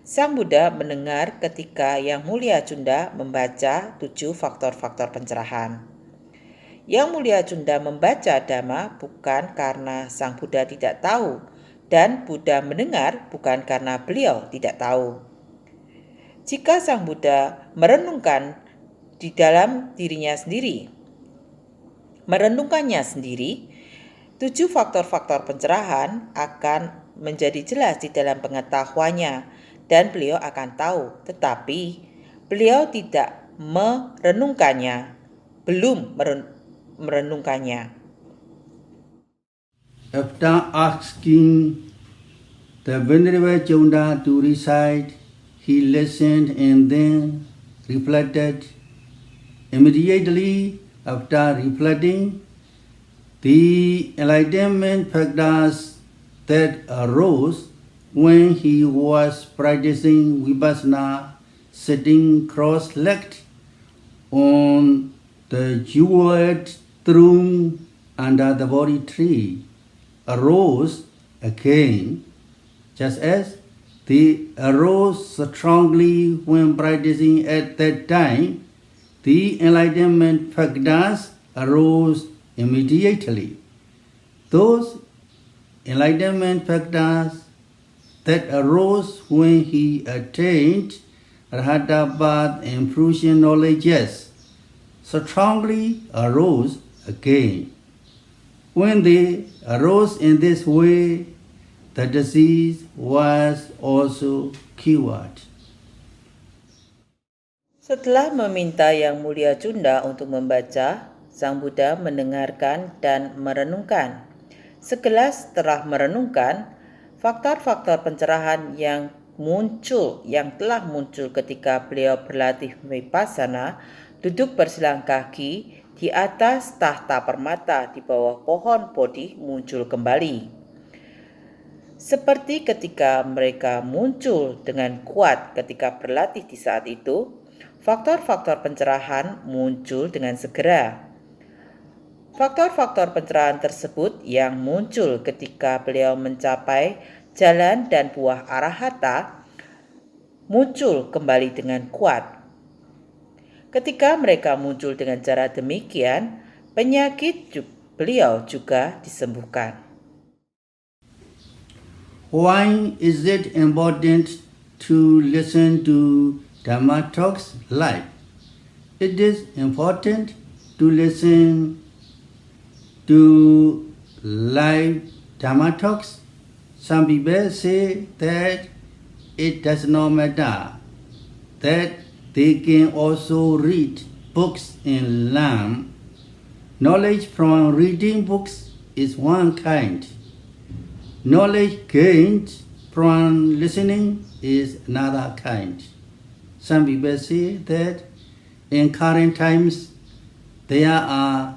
Sang Buddha mendengar ketika Yang Mulia Chunda membaca 7 faktor-faktor pencerahan. Yang Mulia Chunda membaca Dhamma bukan karena Sang Buddha tidak tahu, dan Buddha mendengar bukan karena beliau tidak tahu. Jika Sang Buddha merenungkannya sendiri, 7 faktor-faktor pencerahan akan menjadi jelas di dalam pengetahuannya dan beliau akan tahu, tetapi beliau tidak merenungkannya. belum merenungkannya. After asking the Venerable Chunda to recite, he listened and then reflected. Immediately after reflecting, the enlightenment factors that arose when he was practicing vipassana, sitting cross-legged on the jeweled throne under the Bodhi tree, arose again, just as they arose strongly when practicing at that time. The enlightenment factors arose immediately. Those enlightenment factors that arose when he attained Arhata path and fruition knowledges strongly arose again. When they arose in this way, the disease was also cured. Setelah meminta Yang Mulia Chunda untuk membaca, Sang Buddha mendengarkan dan merenungkan. Sekelas setelah merenungkan, faktor-faktor pencerahan yang telah muncul ketika beliau berlatih vipassana, duduk bersilang kaki di atas tahta permata di bawah pohon bodhi muncul kembali. Seperti ketika mereka muncul dengan kuat ketika berlatih di saat itu, faktor-faktor pencerahan muncul dengan segera. Faktor-faktor pencerahan tersebut yang muncul ketika beliau mencapai jalan dan buah arahata muncul kembali dengan kuat. Ketika mereka muncul dengan cara demikian, penyakit beliau juga disembuhkan. Why is it important to listen to Dhammatalks live? It is important to listen to live Dhammatalks. Some people say that it does not matter, that they can also read books and learn. Knowledge from reading books is one kind. Knowledge gained from listening is another kind. Some people say that in current times there are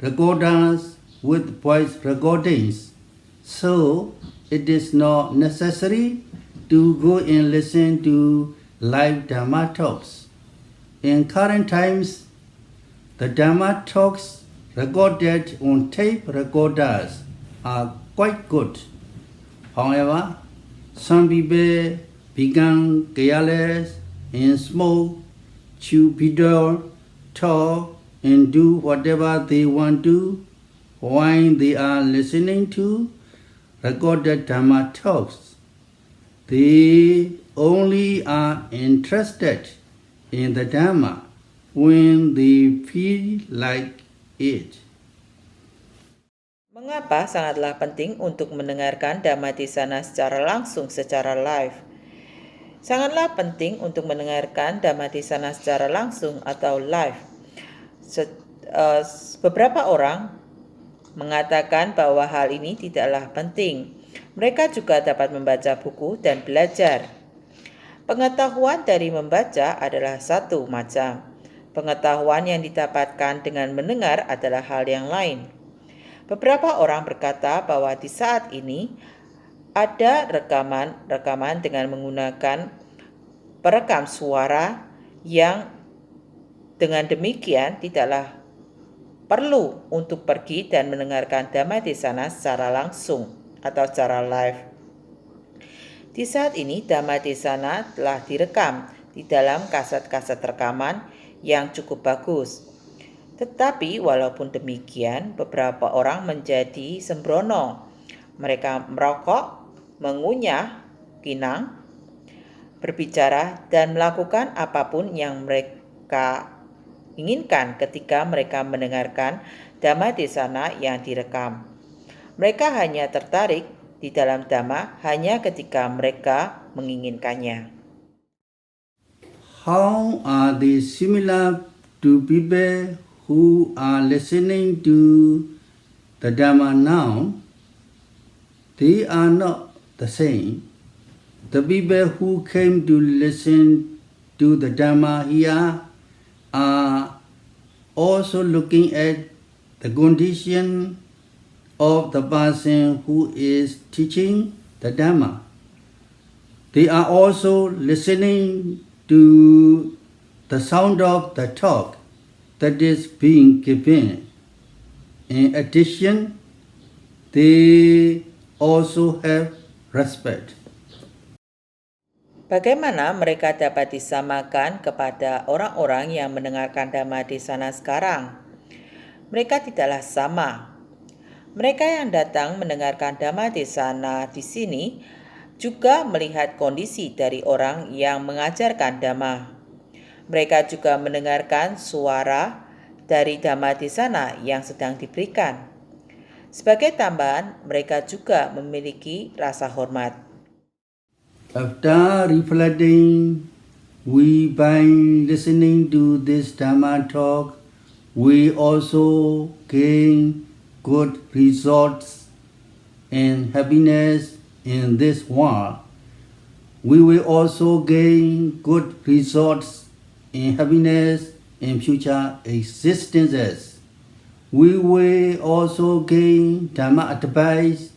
recorders with voice recordings, so it is not necessary to go and listen to live Dhamma talks. In current times, the Dhamma talks recorded on tape recorders are quite good. However, some people become careless and smoke, chew video, talk, and do whatever they want to while they are listening to recorded Dhamma talks. They only are interested in the Dhamma when they feel like it. Mengapa sangatlah penting untuk mendengarkan Dhammatisana secara langsung, secara live? Sangatlah penting untuk mendengarkan Dhammatisana secara langsung atau live. Beberapa orang mengatakan bahwa hal ini tidaklah penting. Mereka juga dapat membaca buku dan belajar. Pengetahuan dari membaca adalah satu macam. Pengetahuan yang didapatkan dengan mendengar adalah hal yang lain. Beberapa orang berkata bahwa di saat ini ada rekaman dengan menggunakan perekam suara yang dengan demikian tidaklah perlu untuk pergi dan mendengarkan Dhammatisana secara langsung atau secara live. Di saat ini Dhammatisana telah direkam di dalam kaset-kaset rekaman yang cukup bagus. Tetapi walaupun demikian, beberapa orang menjadi sembrono. Mereka merokok, mengunyah pinang, berbicara, dan melakukan apapun yang mereka inginkan ketika mereka mendengarkan Dhammatisana yang direkam. Mereka hanya tertarik di dalam Dhamma hanya ketika mereka menginginkannya. How are they similar to people who are listening to the Dhamma now, they are not the same. The people who came to listen to the Dhamma here are also looking at the condition of the person who is teaching the Dhamma. They are also listening to the sound of the talk that is being given. In addition, they also have respect. Bagaimana mereka dapat disamakan kepada orang-orang yang mendengarkan Dhamma di sana sekarang? Mereka tidaklah sama. Mereka yang datang mendengarkan Dhamma di sana di sini juga melihat kondisi dari orang yang mengajarkan Dhamma. Mereka juga mendengarkan suara dari Dhamma di sana yang sedang diberikan. Sebagai tambahan, mereka juga memiliki rasa hormat. After reflecting, by listening to this Dhamma talk, we also gain good results and happiness in this world. We will also gain good results and happiness in future existences. We will also gain Dhamma advice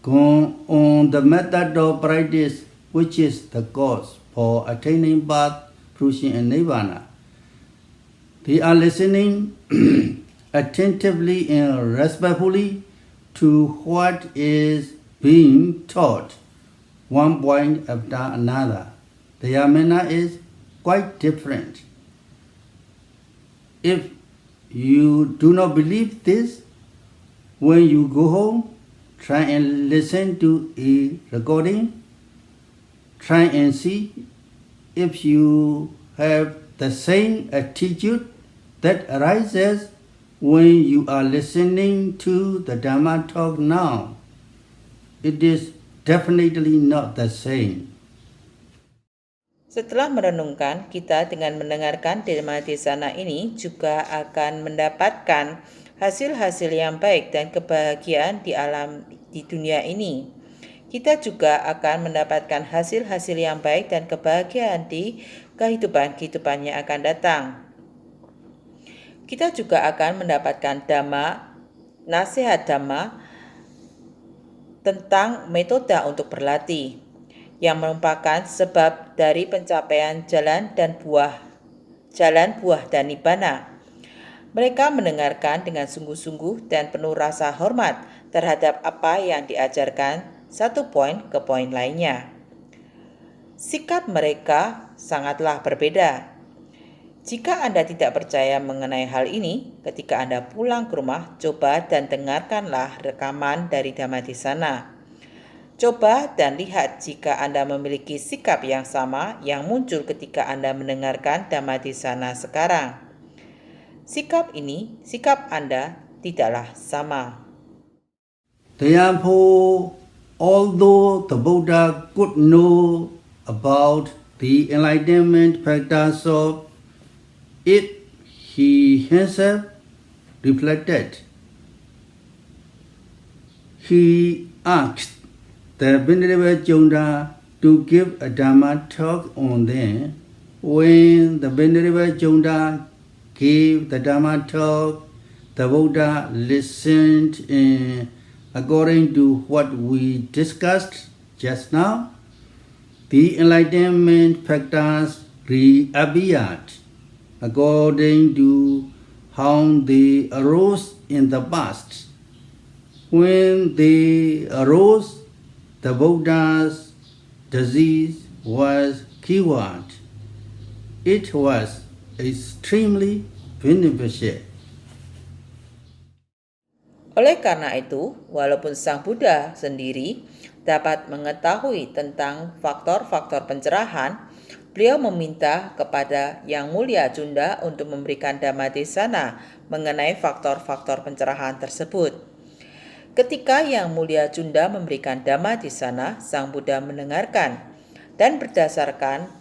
on the method of practice, which is the cause for attaining birth, fruition, and nirvana. They are listening attentively and respectfully to what is being taught, one point after another. Their manner is quite different. If you do not believe this, when you go home, try and listen to a recording. Try and see if you have the same attitude that arises when you are listening to the Dhamma talk now. It is definitely not the same. Setelah merenungkan, kita dengan mendengarkan Dhamma di sana ini juga akan mendapatkan hasil-hasil yang baik dan kebahagiaan di dunia ini. Kita juga akan mendapatkan hasil-hasil yang baik dan kebahagiaan di kehidupan yang akan datang. Kita juga akan mendapatkan nasihat Dhamma tentang metode untuk berlatih, yang merupakan sebab dari pencapaian jalan buah dan nibbana. Mereka mendengarkan dengan sungguh-sungguh dan penuh rasa hormat terhadap apa yang diajarkan satu poin ke poin lainnya. Sikap mereka sangatlah berbeda. Jika Anda tidak percaya mengenai hal ini, ketika Anda pulang ke rumah, coba dan dengarkanlah rekaman dari Dhamma di sana. Coba dan lihat jika Anda memiliki sikap yang sama yang muncul ketika Anda mendengarkan Dhamma di sana sekarang. Sikap Anda tidaklah sama. Therefore, although the Buddha could know about the enlightenment factors of it, he himself reflected. He asked the Venerable Chonda to give a Dhamma talk on them. When the Venerable Chonda gave the Dhamma talk, the Buddha listened according to what we discussed just now. The enlightenment factors reappeared according to how they arose in the past. When they arose, the Buddha's disease was cured. It was extremely beneficial. Oleh karena itu, walaupun Sang Buddha sendiri dapat mengetahui tentang faktor-faktor pencerahan, beliau meminta kepada Yang Mulia Chunda untuk memberikan Dhamma Desana mengenai faktor-faktor pencerahan tersebut. Ketika Yang Mulia Chunda memberikan Dhamma Desana, Sang Buddha mendengarkan, dan berdasarkan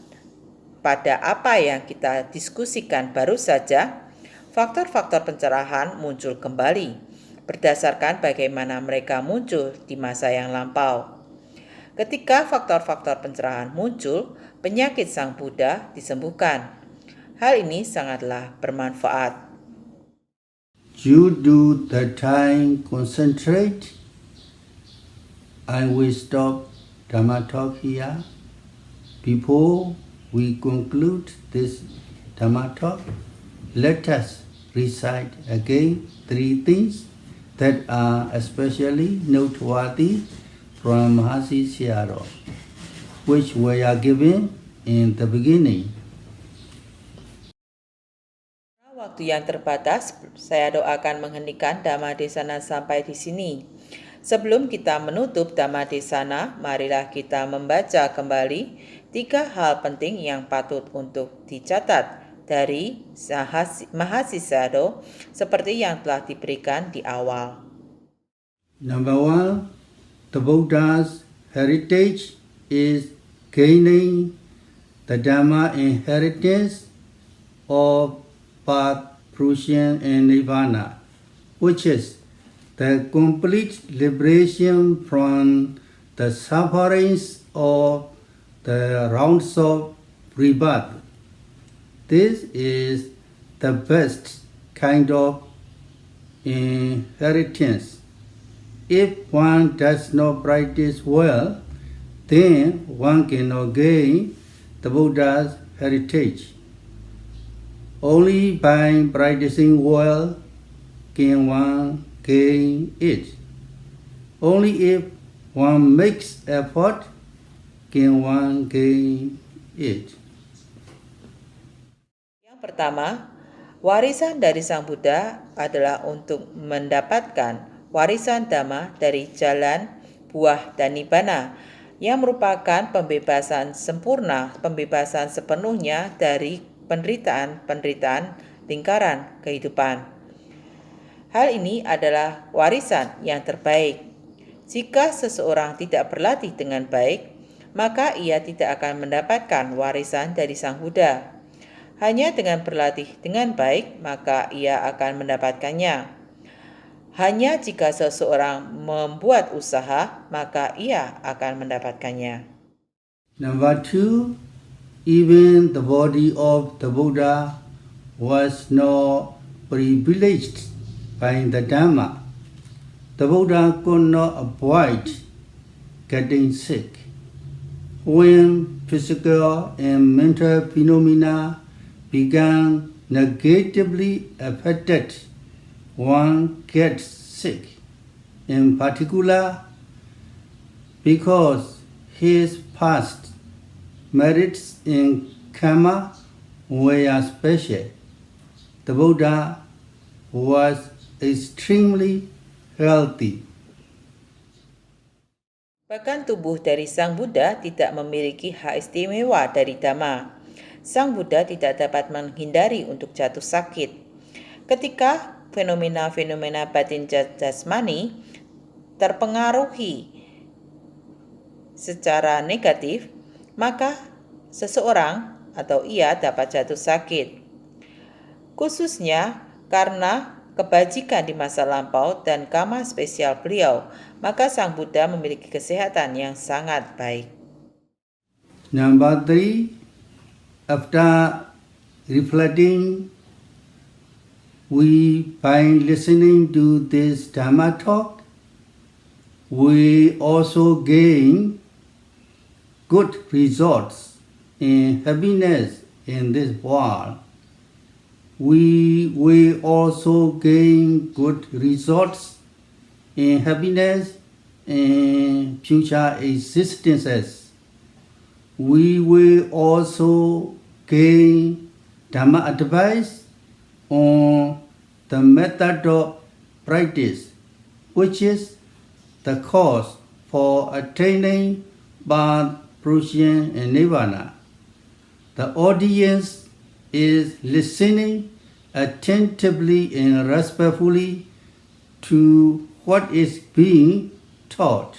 pada apa yang kita diskusikan baru saja, faktor-faktor pencerahan muncul kembali berdasarkan bagaimana mereka muncul di masa yang lampau. Ketika faktor-faktor pencerahan muncul, penyakit Sang Buddha disembuhkan. Hal ini sangatlah bermanfaat. Due to the time concentrate, I will stop Dhammatalk here. Before we conclude this Dhammatalk, let us recite again 3 things that are especially noteworthy from Mahasi Sayadaw, which were given in the beginning. Waktu yang terbatas, saya doakan menghentikan Dhammadesana sampai di sini. Sebelum kita menutup Dhammadesana, marilah kita membaca kembali 3 hal penting yang patut untuk dicatat dari Mahasi Sayadaw seperti yang telah diberikan di awal. Number 1, the Buddha's heritage is gaining the Dhamma inheritance of path, fruition, and nirvana, which is the complete liberation from the sufferings of the rounds of rebirth. This is the best kind of inheritance. If one does not practice well, then one cannot gain the Buddha's heritage. Only by practicing well can one gain it. Only if one makes effort can one gain it. Yang pertama, warisan dari Sang Buddha adalah untuk mendapatkan warisan Dhamma dari jalan, buah, dan nibbana yang merupakan pembebasan sempurna, pembebasan sepenuhnya dari penderitaan lingkaran kehidupan. Hal ini adalah warisan yang terbaik. Jika seseorang tidak berlatih dengan baik, maka ia tidak akan mendapatkan warisan dari Sang Buddha. Hanya dengan berlatih dengan baik, maka ia akan mendapatkannya. Hanya jika seseorang membuat usaha, maka ia akan mendapatkannya. Number 2, even the body of the Buddha was not privileged by the Dhamma. The Buddha could not avoid getting sick. When physical and mental phenomena began negatively affected, one gets sick. In particular, because his past merits in karma were special, the Buddha was extremely healthy. Bahkan tubuh dari Sang Buddha tidak memiliki hak istimewa dari Dhamma. Sang Buddha tidak dapat menghindari untuk jatuh sakit. Ketika fenomena-fenomena batin jasmani terpengaruhi secara negatif, maka seseorang atau ia dapat jatuh sakit. Khususnya karena kebajikan di masa lampau dan karma spesial beliau, maka Sang Buddha memiliki kesehatan yang sangat baik. Number 3, after reflecting, by listening to this Dhammatalk, we also gain good results in happiness in this world. We will also gain good results in happiness in future existences. We will also gain Dhamma advice on the method of practice, which is the cause for attaining birth, fruition, and nirvana. The audience is listening attentively and respectfully to what is being taught,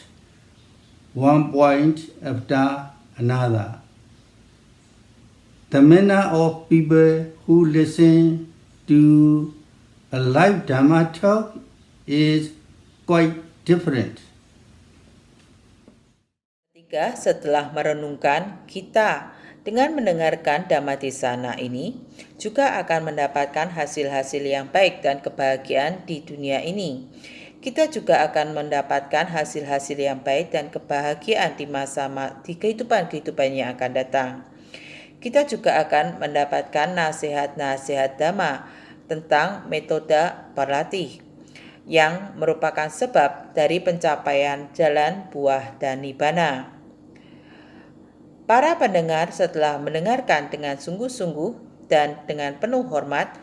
one point after another. The manner of people who listen to a live Dhammatalk is quite different. Ketiga, setelah merenungkan, kita dengan mendengarkan Dhammatisana ini juga akan mendapatkan hasil-hasil yang baik dan kebahagiaan di dunia ini. Kita juga akan mendapatkan hasil-hasil yang baik dan kebahagiaan di kehidupan yang akan datang. Kita juga akan mendapatkan nasihat-nasihat Dhamma tentang metode berlatih yang merupakan sebab dari pencapaian jalan buah dan nibbana. Para pendengar setelah mendengarkan dengan sungguh-sungguh dan dengan penuh hormat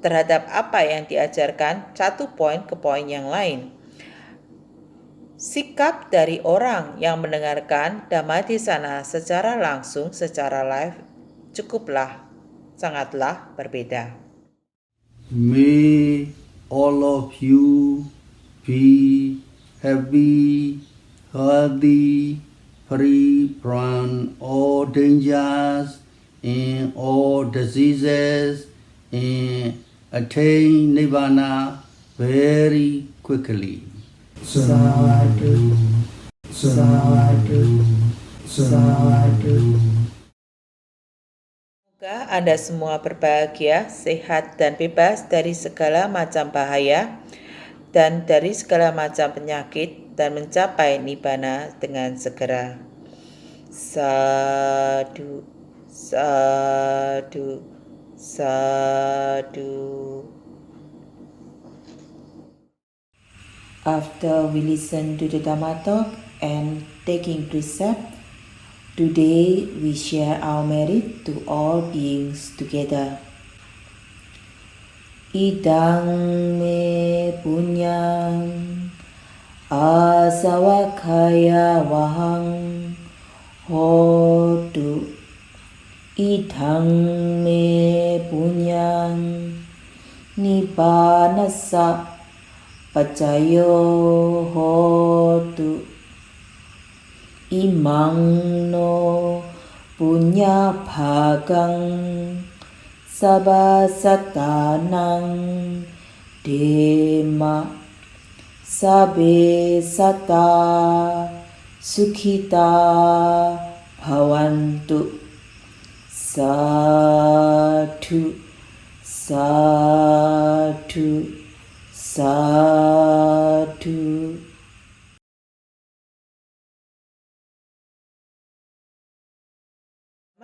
terhadap apa yang diajarkan satu poin ke poin yang lain. Sikap dari orang yang mendengarkan Dhammatisana secara langsung, secara live, sangatlah berbeda. May all of you be happy, healthy, free from all dangers and all diseases, and attain Nibbana very quickly. Sadhu, sadhu, sadhu. Semoga Anda semua berbahagia, sehat dan bebas dari segala macam bahaya dan dari segala macam penyakit dan mencapai nibbana dengan segera. Sadhu, sadhu, sadhu. After we listen to the Dhammatalk and taking precept, today we share our merit to all beings together. Idang me punyang asawakaya wahang hotu. Idang me punyang nibbanasa pacayo hotu. Imang no punya bhagang sabasatanang dema sabe sata sukhita bhavantu. Sadhu, sadhu, sadhu.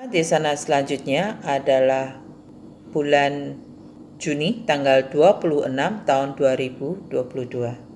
Desana selanjutnya adalah bulan Juni tanggal 26 tahun 2022.